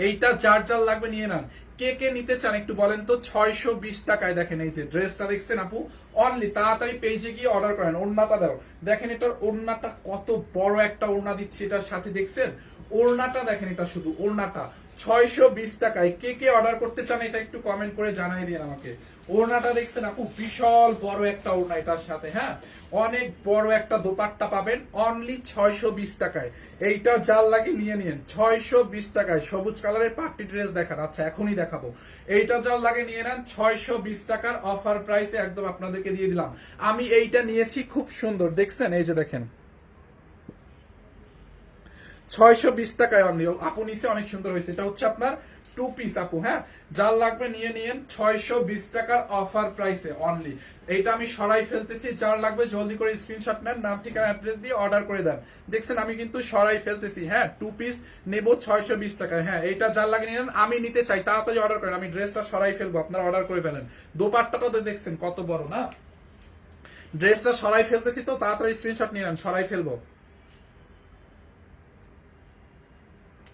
এইটা যার যার লাগবে নিয়ে নেন। কে কে নিতে চান একটু বলেন তো। 620 টাকায় দেখেন এই যে ড্রেসটা দেখছেন আপু, অনলি তাড়াতাড়ি পেজে গিয়ে অর্ডার করেন। ওড়নাটা দাও, দেখেন এটার ওড়নাটা কত বড় একটা ওড়না দিচ্ছে এটার সাথে, দেখছেন ওড়নাটা দেখেন, এটা শুধু ওড়নাটা 620 টাকায়। কে কে অর্ডার করতে চান এটা একটু কমেন্ট করে জানাই দিন আমাকে। ওড়নাটা দেখছেন আপু, বিশাল বড় একটা ওড়না এটার সাথে, হ্যাঁ অনেক বড় একটা দোপাট্টা পাবেন অনলি 620 টাকায়। এইটা যার লাগে নিয়ে নিন 620 টাকায়। সবুজ কালারের পার্টি ড্রেস দেখান, আচ্ছা এখনই দেখাবো। এইটা যার লাগে নিয়ে নেন 620 টাকার অফার প্রাইসে একদম আপনাদেরকে দিয়ে দিলাম। আমি এইটা নিয়েছি, খুব সুন্দর, দেখছেন এই যে দেখেন 620 টাকায় অনলি। আপু নিচে অনেক সুন্দর হয়েছে। এটা হচ্ছে আপনার টু পিস আপু, হ্যাঁ যার লাগবে নিয়ে নিন 620 টাকার অফার প্রাইসে অনলি। এইটা আমি সরাই ফেলতেছি, যার লাগবে জলদি করে স্ক্রিনশট নেন, নাম ঠিকানা অ্যাড্রেস দিয়ে অর্ডার করে দেন। দেখছেন আমি কিন্তু সরাই ফেলতেছি, হ্যাঁ টু পিস নেব 620 টাকায়। হ্যাঁ এইটা যার লাগে নিয়ে নেন, আমি নিতে চাই তাড়াতাড়ি অর্ডার করেন। আমি ড্রেসটা সরাই ফেলবো, আপনারা অর্ডার করে ফেলেন। দোপাট্টাটা তো দেখছেন কত বড় না, ড্রেসটা সরাই ফেলতেছি তো তাড়াতাড়ি স্ক্রিনশট নিয়ে নেন, সরাই ফেলবো।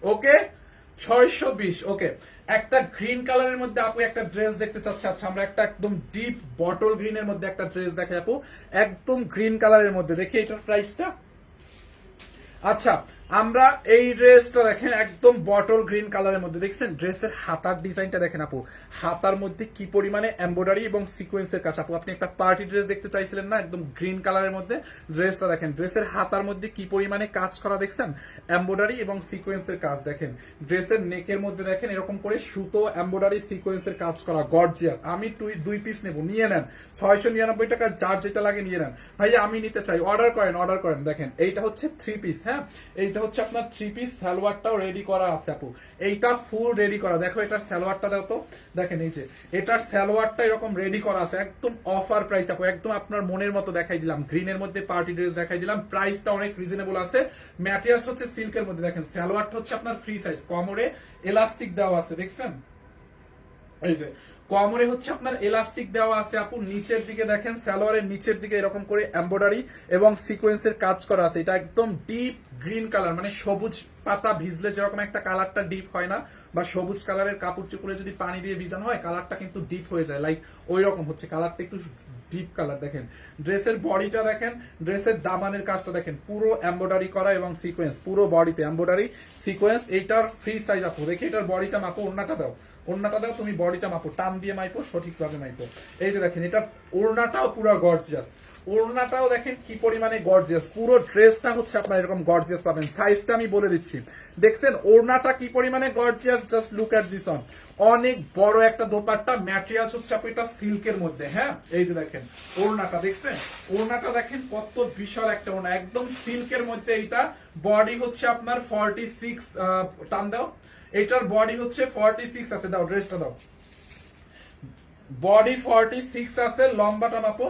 ওকে 620। ওকে একটা গ্রিন কালারের মধ্যে আপু একটা ড্রেস দেখতে চাচ্ছে। আচ্ছা আমরা একটা একদম ডিপ বটল গ্রিনের মধ্যে একটা ড্রেস দেখাই আপু, একদম গ্রিন কালারের মধ্যে। দেখি এটার প্রাইসটা। আচ্ছা আমরা এই ড্রেসটা দেখেন একদম বটল গ্রিন কালারের মধ্যে, দেখছেন ড্রেসের হাতার ডিজাইনটা দেখেন আপু, হাতার মধ্যে কি পরিমাণে এমব্রয়ডারি এবং সিকোয়েন্সের কাজ। আপু আপনি একটা পার্টি ড্রেস দেখতে চাইছিলেন না, একদম গ্রিন কালারের মধ্যে ড্রেসটা দেখেন, ড্রেসের হাতার মধ্যে কি পরিমাণে কাজ করা, দেখছেন এমব্রয়ডারি এবং সিকোয়েন্সের কাজ। দেখেন ড্রেসের নেকের মধ্যে দেখেন এরকম করে সুতো এমব্রয়ডারি সিকোয়েন্সের কাজ করা, গর্জিয়াস। আমি দুই পিস নেব, নিয়ে নেন 699 টাকা, যার যেটা লাগে নিয়ে নেন। ভাইয়া আমি নিতে চাই, অর্ডার করেন। দেখেন এইটা হচ্ছে থ্রি পিস, হ্যাঁ এইটা হচ্ছে আপনার 3 পিস, সালোয়ারটাও রেডি করা আছে আপু, এইটা ফুল রেডি করা। দেখো এটার সালোয়ারটা দাও তো, দেখেন এই যে এটার সালোয়ারটা এরকম রেডি করা আছে, একদম অফার প্রাইস আপু, একদম আপনার মনের মতো দেখাই দিলাম। গ্রিনের মধ্যে পার্টি ড্রেস দেখাই দিলাম, প্রাইসটা অনেক রিজনেবল আছে। ম্যাটেরিয়ালস হচ্ছে সিল্কের মধ্যে, দেখেন সালোয়ারটা হচ্ছে আপনার ফ্রি সাইজ, কোমরে ইলাস্টিক দেওয়া আছে, দেখছেন এই যে কোমরে হচ্ছে আপনার এলাস্টিক দেওয়া আছে আপু। নিচের দিকে দেখেন সালোয়ারের নিচের দিকে এরকম করে এমব্রয়ডারি এবং সিকোয়েন্সের কাজ করা আছে। এটা একদম ডিপ গ্রিন কালার, মানে সবুজ পাতা ভিজলে যেরকম একটা কালারটা ডিপ হয় না, বা সবুজ কালারের কাপড় চোপড়ে যদি পানি দিয়ে ভিজানো হয় কালারটা কিন্তু ডিপ হয়ে যায়, লাইক ওই রকম হচ্ছে কালারটা, একটু ডিপ কালার। দেখেন ড্রেসের বডিটা দেখেন, ড্রেসের দামানের কাজটা দেখেন, পুরো এমব্রয়ডারি করা এবং সিকোয়েন্স, পুরো বডিতে এমব্রয়ডারি সিকোয়েন্স। এইটার ফ্রি সাইজ আপু, দেখি এটার বডিটা মাপো, ওড়নাটা দাও, ওড়নাটা দাও তুমি, বডিটা মাপো, টান দিয়ে মাইপো, সঠিকভাবে মাইপো। এই যে দেখেন এটা ওড়নাটাও পুরো গর্জিয়াস, ওড়নাটাও দেখেন কি পরিমাণে গর্জিয়াস, পুরো ড্রেসটা হচ্ছে আপনার এরকম গর্জিয়াস পাবেন। সাইজটা আমি বলে দিচ্ছি, দেখছেন ওড়নাটা কি পরিমাণে gorgeous, just look at this on. অনেক বড় একটা দোপাট্টা, ম্যাটেরিয়ালস হচ্ছে আপনি এটা সিল্কের মধ্যে। হ্যাঁ এই যে দেখেন ওড়নাটা, দেখছেন ওড়নাটা দেখেন কত বিশাল একটা ওড়না, একদম সিল্কের মধ্যে। এইটা বডি হচ্ছে আপনার 46, টান দাও, এটার বডি হচ্ছে 46 আছে, দাও ড্রেসটা দাও, বডি 46 আছে, লম্বাটা মাপো,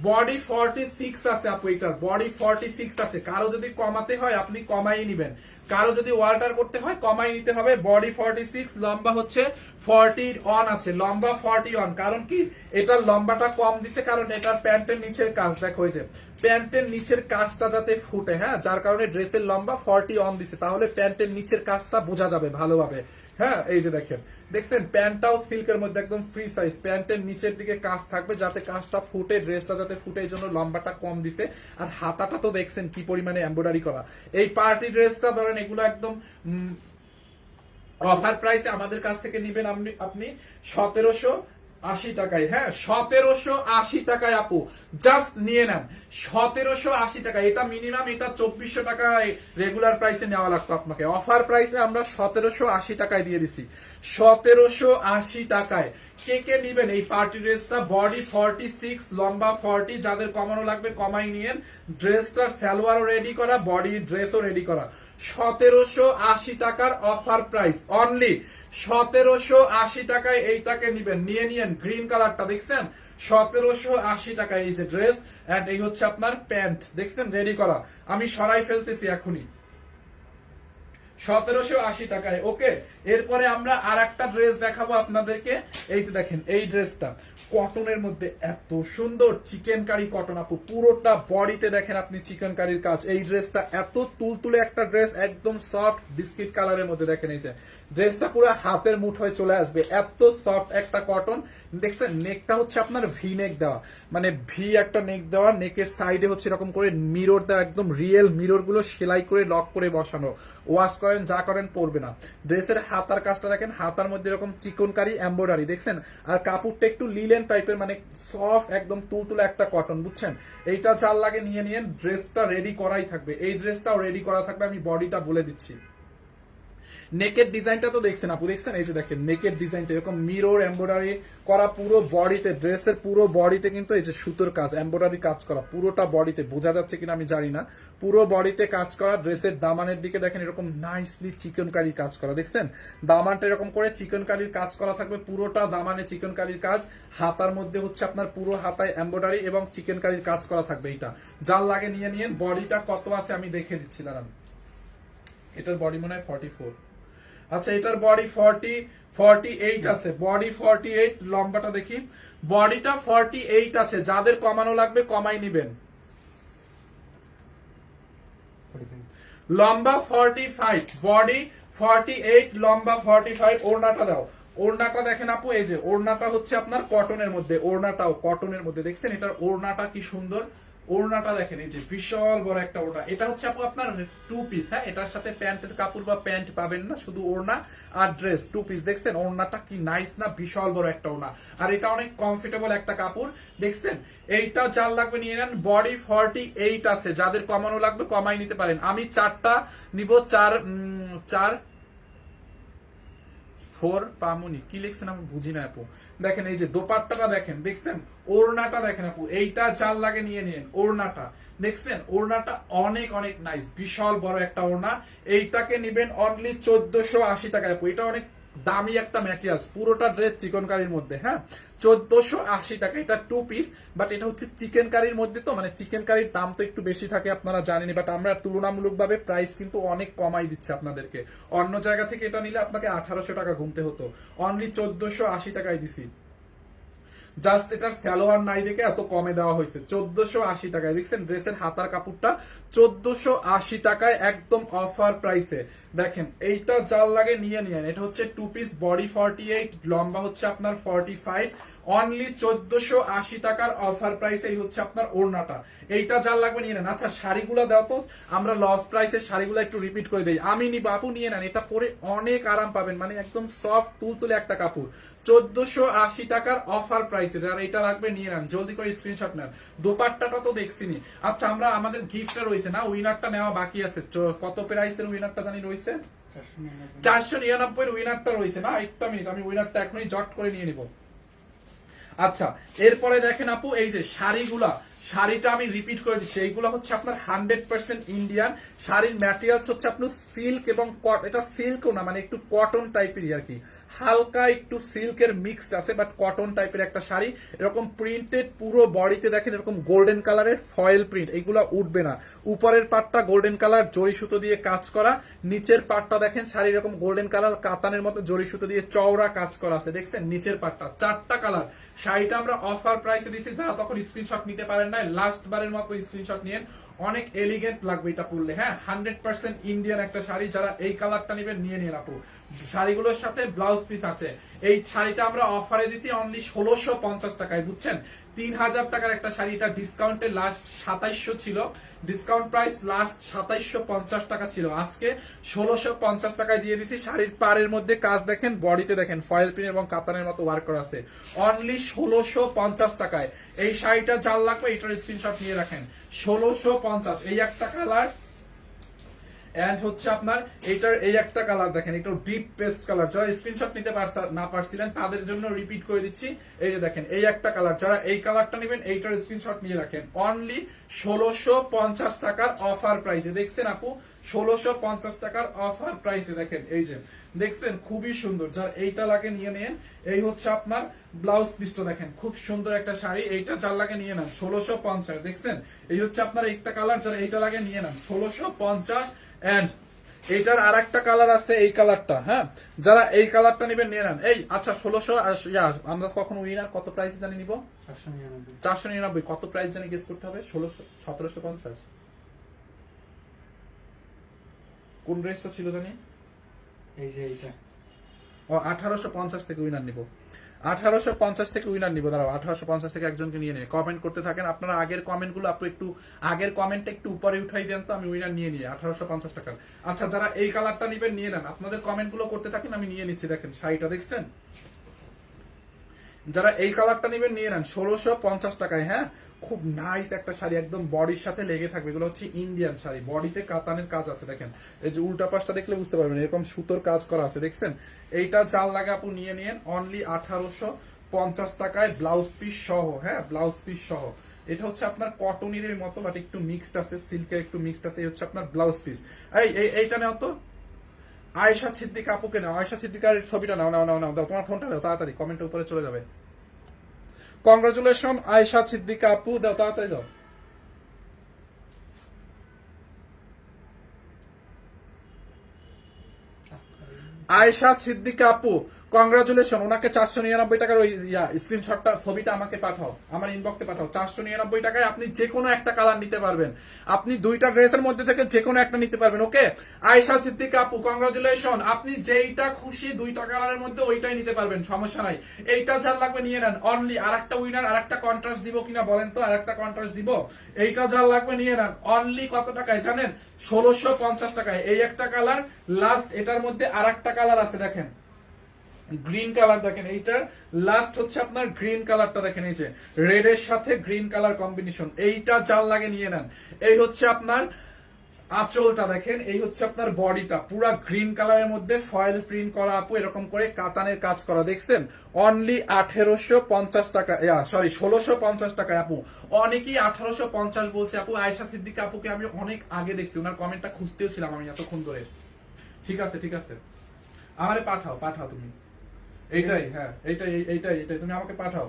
বডি 46 আছে আপু, এটার বডি 46 আছে। কারো যদি কমাতে হয় আপনি কমাই নিবেন, কারো যদি ওয়াল্টার করতে হয় কমাই নিতে হবে। বডি 46, লম্বা হচ্ছে 41 আছে, লম্বা 41। কারণ কি এটার লম্বাটা কম দিছে, কারণ এটার প্যান্টের নিচের কাজ দেখো, এই যে প্যান্টের নিচের কাজটা যাতে ফুটে, হ্যাঁ যার কারণে ড্রেসের লম্বা 41 দিছে, তাহলে প্যান্টের নিচের কাজটা বোঝা যাবে ভালোভাবে। হ্যাঁ এই যে দেখেন, দেখছেন প্যান্টটাও সিল্কের মধ্যে একদম ফ্রি সাইজ, প্যান্টের নিচের দিকে কাজ থাকবে যাতে কাজটা ফুটে, ড্রেসটা যাতে ফুটে, এই জন্য লম্বাটা কম দিছে। আর হাতাটা তো দেখছেন কি পরিমাণে এমব্রয়ডারি করা। এই পার্টি ড্রেসটা ধরেন এগুলো একদম অফার প্রাইসে আমাদের কাছ থেকে নিবেন আপনি 1780 টাকায়। হ্যাঁ 1780 টাকায় আপু, জাস্ট নিয়ে নেন 1780 টাকা। এটা মিনিমাম এটা 2400 টাকায় রেগুলার প্রাইসে নেওয়া লাগতো আপনাকে, অফার প্রাইসে আমরা 1780 টাকায় দিয়ে দিছি, 1780 টাকায়। কে কে নিবেন এই পার্টি ড্রেসটা? বডি 46, লম্বা 40, যাদের কমানো লাগবে কমাই নিয়েন। ড্রেসটার সালোয়ারও রেডি করা, বডি ড্রেসও রেডি করা, 1780 টাকার অফার প্রাইস, অনলি 1780 টাকায় এইটাকে নিবেন, নিয়ে নিয়েন। গ্রিন কালারটা দেখছেন 1780 টাকায় এই যে ড্রেস, এন্ড এই হচ্ছে আপনার প্যান্ট, দেখছেন রেডি করা। আমি সরাই ফেলতেছি এখনই, 1780 টাকায়। ওকে, এরপরে আমরা আর একটা ড্রেস দেখাবো আপনাদেরকে। এই যে দেখেন এই ড্রেসটা কটনের মধ্যে এত সুন্দর, চিকেন কারি কটন আপু, পুরোটা বডিতে দেখেন আপনি চিকেন কারির কাজ। এই ড্রেসটা এত তুলতুলে একটা ড্রেস, একদম সফট বিস্কিট কালারের মধ্যে, দেখেন এই যে ড্রেসটা পুরো হাতের মুঠোয় চলে আসবে, এত সফট একটা কটন। দেখছেন নেকটা হচ্ছে আপনার ভি নেক দেওয়া, মানে ভি একটা নেক দেওয়া, নেকের সাইডে হচ্ছে এরকম করে মিরর দেওয়া, একদম রিয়েল মিরর গুলো সেলাই করে লক করে বসানো, ওয়াশ করেন যা করেন পড়বে না। ড্রেসের হাতার কাজটা দেখেন, হাতার মধ্যে এরকম চিকনকারি এমব্রয়ডারি, দেখছেন। আর কাপড়টা একটু লিলেন টাইপের, মানে সফট একদম তুলতুলে একটা কটন, বুঝছেন। এইটা চাল লাগে নিয়ে নিয়ে, ড্রেসটা রেডি করাই থাকবে, এই ড্রেসটাও রেডি করা থাকবে। আমি বডিটা বলে দিচ্ছি, নেকের ডিজাইনটা তো দেখছেন আপু, দেখছেন এই যে দেখেন নেকের ডিজাইনটা এরকম মিরর এমব্রয়ডারি করা পুরো বডিতে, ড্রেসের পুরো বডিতে কিন্তু এই যে সুতোর কাজ, এমব্রয়ডারি কাজ করা পুরোটা বডিতে, বোঝা যাচ্ছে কিনা আমি জানি না, পুরো বডিতে কাজ করা। ড্রেসের দামানের দিকে দেখেন এরকম নাইসলি চিকেন কারির কাজ করা, দেখছেন দামানটা এরকম করে চিকেন কারির কাজ করা থাকবে, পুরোটা দামানে চিকেন কারির কাজ। হাতার মধ্যে হচ্ছে আপনার পুরো হাতায় এমব্রয়ডারি এবং চিকেন কারির কাজ করা থাকবে। এইটা যার লাগে নিয়ে নিয়ে। বডিটা কত আছে আমি দেখে দিচ্ছি, দাঁড়ান। এটার বডি মনে হয় 44, আচ্ছা এটার বডি 48 আছে, বডি 48, লম্বাটা দেখি, বডিটা 48 আছে। যাদের কমানো লাগবে কমাই নিবেন, লম্বা 45, বডি 48, লম্বা 45। ওড়নাটা দাও, ওড়নাটা দেখেন আপু, এই যে ওড়নাটা হচ্ছে আপনার কটনের মধ্যে, ওড়নাটাও কটনের মধ্যে, দেখছেন এটার ওড়নাটা কি সুন্দর। ওড়নাটা দেখেন এই যে বিশাল বড় একটা ওড়না। এটা হচ্ছে আপু আপনার 2 পিস। হ্যাঁ এটার সাথে প্যান্টের কাপড় বা প্যান্ট পাবেন না, শুধু ওড়না আর ড্রেস 2 পিস। দেখছেন ওড়নাটা কি নাইস না, বিশাল বড় একটা ওড়না। আর এটা অনেক কমফোর্টেবল একটা কাপড়, দেখছেন। এইটা যার লাগবে নিয়ে নেন। বডি 48 আছে, যাদের কমানো লাগবে কমাই নিতে পারেন। আমি 4টা নিব, 4 ফোর পামুনি কি লিখছেন আমি বুঝি না আপু। দেখেন এই যে দোপাট্টাটা দেখেন, দেখছেন ওড়নাটা দেখেন আপু, এইটা যার লাগে নিয়ে নিন। ওড়নাটা দেখছেন, ওড়নাটা অনেক অনেক নাইস, বিশাল বড় একটা ওড়না। এইটাকে নিবেন অনলি 1480 টাকায় আপু। এটা অনেক দামি একটা ম্যাটেরিয়ালস, পুরোটা ড্রেস চিকন কারির মধ্যে, হ্যাঁ 1480 টাকা। এটা 2 পিস, বাট এটা হচ্ছে চিকেন কারির মধ্যে, তো মানে চিকেন কারির দাম তো একটু বেশি থাকে আপনারা জানেনই, বাট আমরা তুলনামূলকভাবে প্রাইস কিন্তু অনেক কমাই দিচ্ছি আপনাদেরকে। অন্য জায়গা থেকে এটা নিলে আপনাকে 1800 টাকা গুনতে হতো, অনলি 1480 টাকায় দিছি। জাস্ট এটার সালোয়ার নাই দেখে এত কমে দেওয়া হয়েছে, 1480 টাকায়। দেখছেন ড্রেসের হাতার কাপড়টা 1480 টাকায় একদম অফার প্রাইসে। দেখেন এইটা যার লাগে নিয়ে নিয়েন। এটা হচ্ছে 2 পিস, বডি 48, লম্বা হচ্ছে আপনার 45, অনলি 1480 টাকার অফার প্রাইসে। এই হচ্ছে আপনার ওড়নাটা, এইটা যার লাগবে নিয়ে নেন। আচ্ছা শাড়িগুলো দাও তো, আমরা লস প্রাইসে শাড়িগুলো একটু রিপিট করে দেই। আমি নিব আপু, নিয়ে নেন, এটা পরে অনেক আরাম পাবেন, মানে একদম সফট তুলতুলে একটা কাপড়। 1480 টাকার অফার প্রাইসে, যারা এটা লাগবে নিয়ে নেন, জলদি করে স্ক্রিনশট নেন। দোপাট্টাটা তো দেখছিনি। আচ্ছা আমরা আমাদের গিফটটা রয়েছে না, উইনারটা নেওয়া বাকি আছে। কত প্রাইসের উইনারটা জানি রয়েছে? 499 উইনারটা রয়েছে না। একটা মিনিট, আমি উইনারটা এখনই জট করে নিয়ে নিব। আচ্ছা এরপরে দেখেন আপু, এই যে শাড়িগুলা, শাড়িটা আমি রিপিট করে দিচ্ছি, এইগুলো হচ্ছে আপনার 100% ইন্ডিয়ান। শাড়ির ম্যাটেরিয়ালস হচ্ছে আপনার সিল্ক এবং এটা সিল্কও না, মানে একটু কটন টাইপেরই আর কি, হালকা একটু সিল্কের মিক্সড আছে, বাট কটন টাইপের একটা শাড়ি। এরকম প্রিন্টেড পুরো বডিতে দেখেন এরকম গোল্ডেন কালারের ফয়েল প্রিন্ট, এইগুলা উঠবে না। উপরের পাটটা গোল্ডেন কালার জরি সুতো দিয়ে কাজ করা, নিচের পাটটা দেখেন শাড়ি এরকম গোল্ডেন কালার কাতানের মতো জরি সুতো দিয়ে চওড়া কাজ করা আছে, দেখছেন নিচের পাটটা 4টা কালার। শাড়িটা আমরা অফার প্রাইসে দিচ্ছি, যারা তখন স্ক্রিনশট নিতে পারেন না, লাস্ট বারের মতো স্ক্রিনশট নিয়ে। অনেক এলিগেন্ট লাগবে এটা পরলে, হ্যাঁ 100% ইন্ডিয়ান একটা শাড়ি। যারা এই কালারটা নেবেন নিয়ে নিন আপু। শাড়িগুলোর সাথে ব্লাউজ পিস আছে। এই শাড়িটা আমরা অফারে দিচ্ছি অনলি 1650 টাকায়, বুঝছেন 3000 টাকার একটা শাড়ি। এটা ডিসকাউন্টে লাস্ট 2700 ছিল, ডিসকাউন্ট প্রাইস লাস্ট 2750 টাকা ছিল, আজকে 1650 টাকায় দিয়ে দিচ্ছি। শাড়ির পাড়ের মধ্যে কাজ দেখেন, বডিতে দেখেন ফয়েল প্রিন্ট এবং কাতানের মতো ওয়ার্ক করা আছে, অনলি 1650 টাকায়। এই শাড়িটা যার লাগবে এটার স্ক্রিনশট নিয়ে রাখেন, 1650। এই একটা কালার, এন্ড হচ্ছে আপনার এটার এই একটা কালার দেখেন, এটা ডিপ পেস্ট কালার। যারা স্ক্রিনশট নিতে না পারছিলেন তাদের জন্য রিপিট করে দিচ্ছি, এই যে দেখেন এই একটা কালার। যারা এই কালারটা নেবেন এইটার স্ক্রিনশট নিয়ে রাখেন, অনলি 1650 টাকার অফার প্রাইসে। দেখছেন আপু 1650 টাকার অফার প্রাইসে, দেখেন এই যে দেখছেন খুবই সুন্দর। যার এইটা লাগে নিয়ে নেন। এই হচ্ছে আপনার ব্লাউজ পিসটা দেখেন, খুব সুন্দর একটা শাড়ি। এইটা যার লাগে নিয়ে নেন 1650। দেখছেন এই হচ্ছে আপনার একটা কালার, যারা এইটা লাগে নিয়ে নেন 1650। এন্ড এইটার আর একটা কালার আছে, এই কালারটা, হ্যাঁ যারা এই কালারটা নেবেন নিয়ে নেন। এই আচ্ছা 1600, আমরা কখন উইনার কত প্রাইস জানি নিব? 499। কত প্রাইস জানি গেস করতে হবে? 1750। কোন ড্রেসটা ছিল জানি? এই যে এইটা। ও 1850 থেকে উইনার নিব, 1850 থেকে উইনার নিব। দাঁড়াও 1850 থেকে একজনকে নিয়ে নিয়ে কমেন্ট করতে থাকেন। আপনারা আগের কমেন্টগুলো আপনি একটু আগের কমেন্টটা একটু উপরে উঠাই দেন, তো আমি উইনার নিয়ে নিই 1850 টাকার। আচ্ছা যারা এই কালারটা নেবেন নিয়ে নেন, আপনাদের কমেন্টগুলো করতে থাকেন, আমি নিয়ে নিচ্ছি। দেখেন শাড়িটা দেখছেন, যারা এই কালারটা নেবেন নিয়ে নেন 1650 টাকায়। হ্যাঁ খুব নাইস একটা শাড়ি, একদম বডির সাথে লেগে থাকবে। এগুলো হচ্ছে ইন্ডিয়ান শাড়ি, বডিতে কাতানের কাজ আছে। দেখেন এই যে উল্টা পাশটা দেখলে বুঝতে পারবেন, এরকম সুতোর কাজ করা আছে, দেখছেন। এইটা চাল লাগে আপু নিয়ে নিন, অনলি 1850 টাকায়, ব্লাউজ পিস সহ। হ্যাঁ ব্লাউজ পিস সহ। এটা হচ্ছে আপনার কটনের মতো, বাট একটু মিক্সড আছে, সিল্কের একটু মিক্সড আছে। এই হচ্ছে আপনার ব্লাউজ পিস। এইটা নেও তো, আয়েশা সিদ্দিকা আপুকে নাও, আয়েশা সিদ্দিকার ছবিটা নাও, নাও নাও নাও, দাও তোমার ফোনটা দাও তাড়াতাড়ি, কমেন্টের উপরে চলে যাবে। কংগ্রাচুলেশন আয়েশা সিদ্দিকা আপু, দাও তাড়াতাড়ি দাও। আয়েশা সিদ্দিকা আপু কংগ্রাচুলেশন, ওনাকে 499 টাকার ওই স্ক্রিনশটটা ছবিটা আমাকে পাঠাও, আমার ইনবক্সে পাঠাও। 499 টাকায় আপনি যে কোনো একটা কালার নিতে পারবেন, আপনি দুইটা ড্রেসের মধ্যে থেকে যে কোনো একটা নিতে পারবেন। ওকে আয়েশা সিদ্দিকা আপু কংগ্রাচুলেশন, আপনি যেইটা খুশি দুইটা কালারের মধ্যে ওইটাই নিতে পারবেন, সমস্যা নাই। এইটা যার লাগবে নিয়ে নেন, অনলি। আরেকটা উইনার আরেকটা কন্ট্রাস্ট দিব কিনা বলেন তো? আরেকটা কন্ট্রাস্ট দিব। এইটা যার লাগবে নিয়ে নেন, অনলি কত টাকায় জানেন? 1650 টাকায়। এই একটা কালার লাস্ট, এটার মধ্যে আরেকটা কালার আছে দেখেন, গ্রিন কালার দেখেন। এইটার লাস্ট হচ্ছে আপনার গ্রিন কালারটা দেখেন, এই যে রেড এর সাথে গ্রিন কালার কম্বিনেশন। এইটা যার লাগে নিয়ে নেন। এই হচ্ছে আপনার আঁচলটা দেখেন, এই হচ্ছে আপনার বডিটা পুরা গ্রিন কালারের মধ্যে ফয়েল প্রিন্ট করা আপু, এরকম করে কাতানের কাজ করা, দেখছেন অনলি 1850 টাকা, সরি 1650 টাকা আপু। অনেকেই 1850 বলছে আপু। আয়েশা সিদ্দিকা আপুকে আমি অনেক আগে দেখছি, ওনার কমেন্টটা খুঁজতেও ছিলাম আমি এতক্ষণ ধরে। ঠিক আছে ঠিক আছে, আমারে পাঠাও পাঠাও তুমি, এইটাই হ্যাঁ এইটাই এইটাই এইটাই তুমি আমাকে পাঠাও।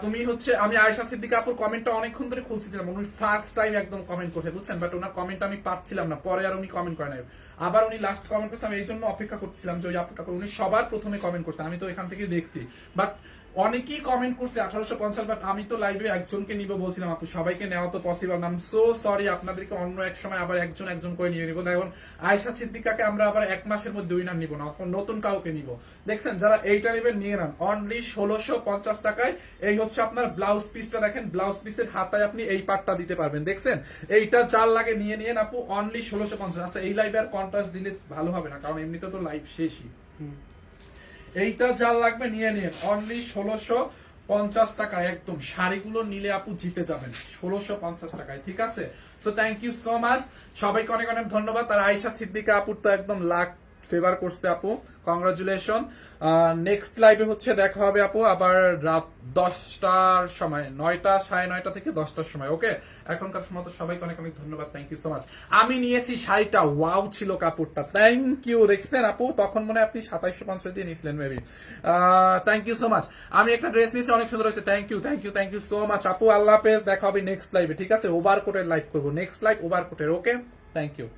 তুমি হচ্ছে, আমি আয়েশা সিদ্দিকা আপুর কমেন্টটা অনেকক্ষণ ধরে খুঁজছিলাম, উনি ফার্স্ট টাইম একদম কমেন্ট করছে বুঝছেন, বাট ওনার কমেন্ট আমি পাচ্ছিলাম না, পরে আর উনি কমেন্ট করে নাই, আবার উনি লাস্ট কমেন্ট করছে, আমি এই জন্য অপেক্ষা করছিলাম যে ওই আপুটা উনি সবার প্রথমে কমেন্ট করছে, আমি তো এখান থেকে দেখছি, বাট অনেকেই কমেন্ট করছে 1850, বাট আমি তো লাইভে একজনকে নিব বলছিলাম আপু, সবাইকে নেওয়া তো পসিবল না, সো সরি, আপনাদেরকে অন্য এক সময় আবার একজন একজন করে নিয়ে নিব। এখন আয়েশা সিদ্দিকাকে আমরা আবার এক মাসের মধ্যে উইনার নিব না, নতুন কাউকে নিব। দেখছেন যারা এইটা নেবেন নিয়ে নেন, অনলি 1650 টাকায়। এই হচ্ছে আপনার ব্লাউজ পিসটা, দেখেন ব্লাউজ পিসের হাতায় আপনি এই পার্টটা দিতে পারবেন, দেখছেন এইটা যার লাগে নিয়ে নিয়েন আপু, অনলি 1650। আচ্ছা এই লাইভে আর কন্ট্রাস্ট দিলে ভালো হবে না, কারণ এমনিতে তো লাইভ শেষই। এইটা যার লাগবে নিয়ে নিন, অনলি 1650 টাকা একদম। শাড়িগুলো নিলে আপু জিতে যাবেন 1650 টাকায়, ঠিক আছে। So thank you so much, সবাইকে অনেক অনেক ধন্যবাদ। আর আয়েশা সিদ্দিকা আপুর তো একদম লাখ ফেভার করছে আপু, কংগ্রাচুলেশন। নেক্সট লাইভে হচ্ছে দেখা হবে আপু আবার রাত 10টার সময়, 9টা 9:30 থেকে 10টার সময়, ওকে। এখনকার সময় তো সবাইকে অনেক অনেক ধন্যবাদ, থ্যাংক ইউ সো মাচ। আমি নিয়েছি শাড়িটা, ওয়াও ছিল কাপড়টা, থ্যাংক ইউ। দেখছেন আপু, তখন মনে হয় আপনি 2750 দিয়ে নিয়েছিলেন maybe. Thank you so much. আমি একটা ড্রেস নিয়েছি, অনেক সুন্দর হয়েছে, thank you thank you thank you so much আপু। আল্লাহ হাফেজ, দেখা হবে নেক্সট লাইভে, ঠিক আছে। ওভারকোটের লাইভ করবো, নেক্সট লাইভ ওভারকোটের, ওকে। Thank you.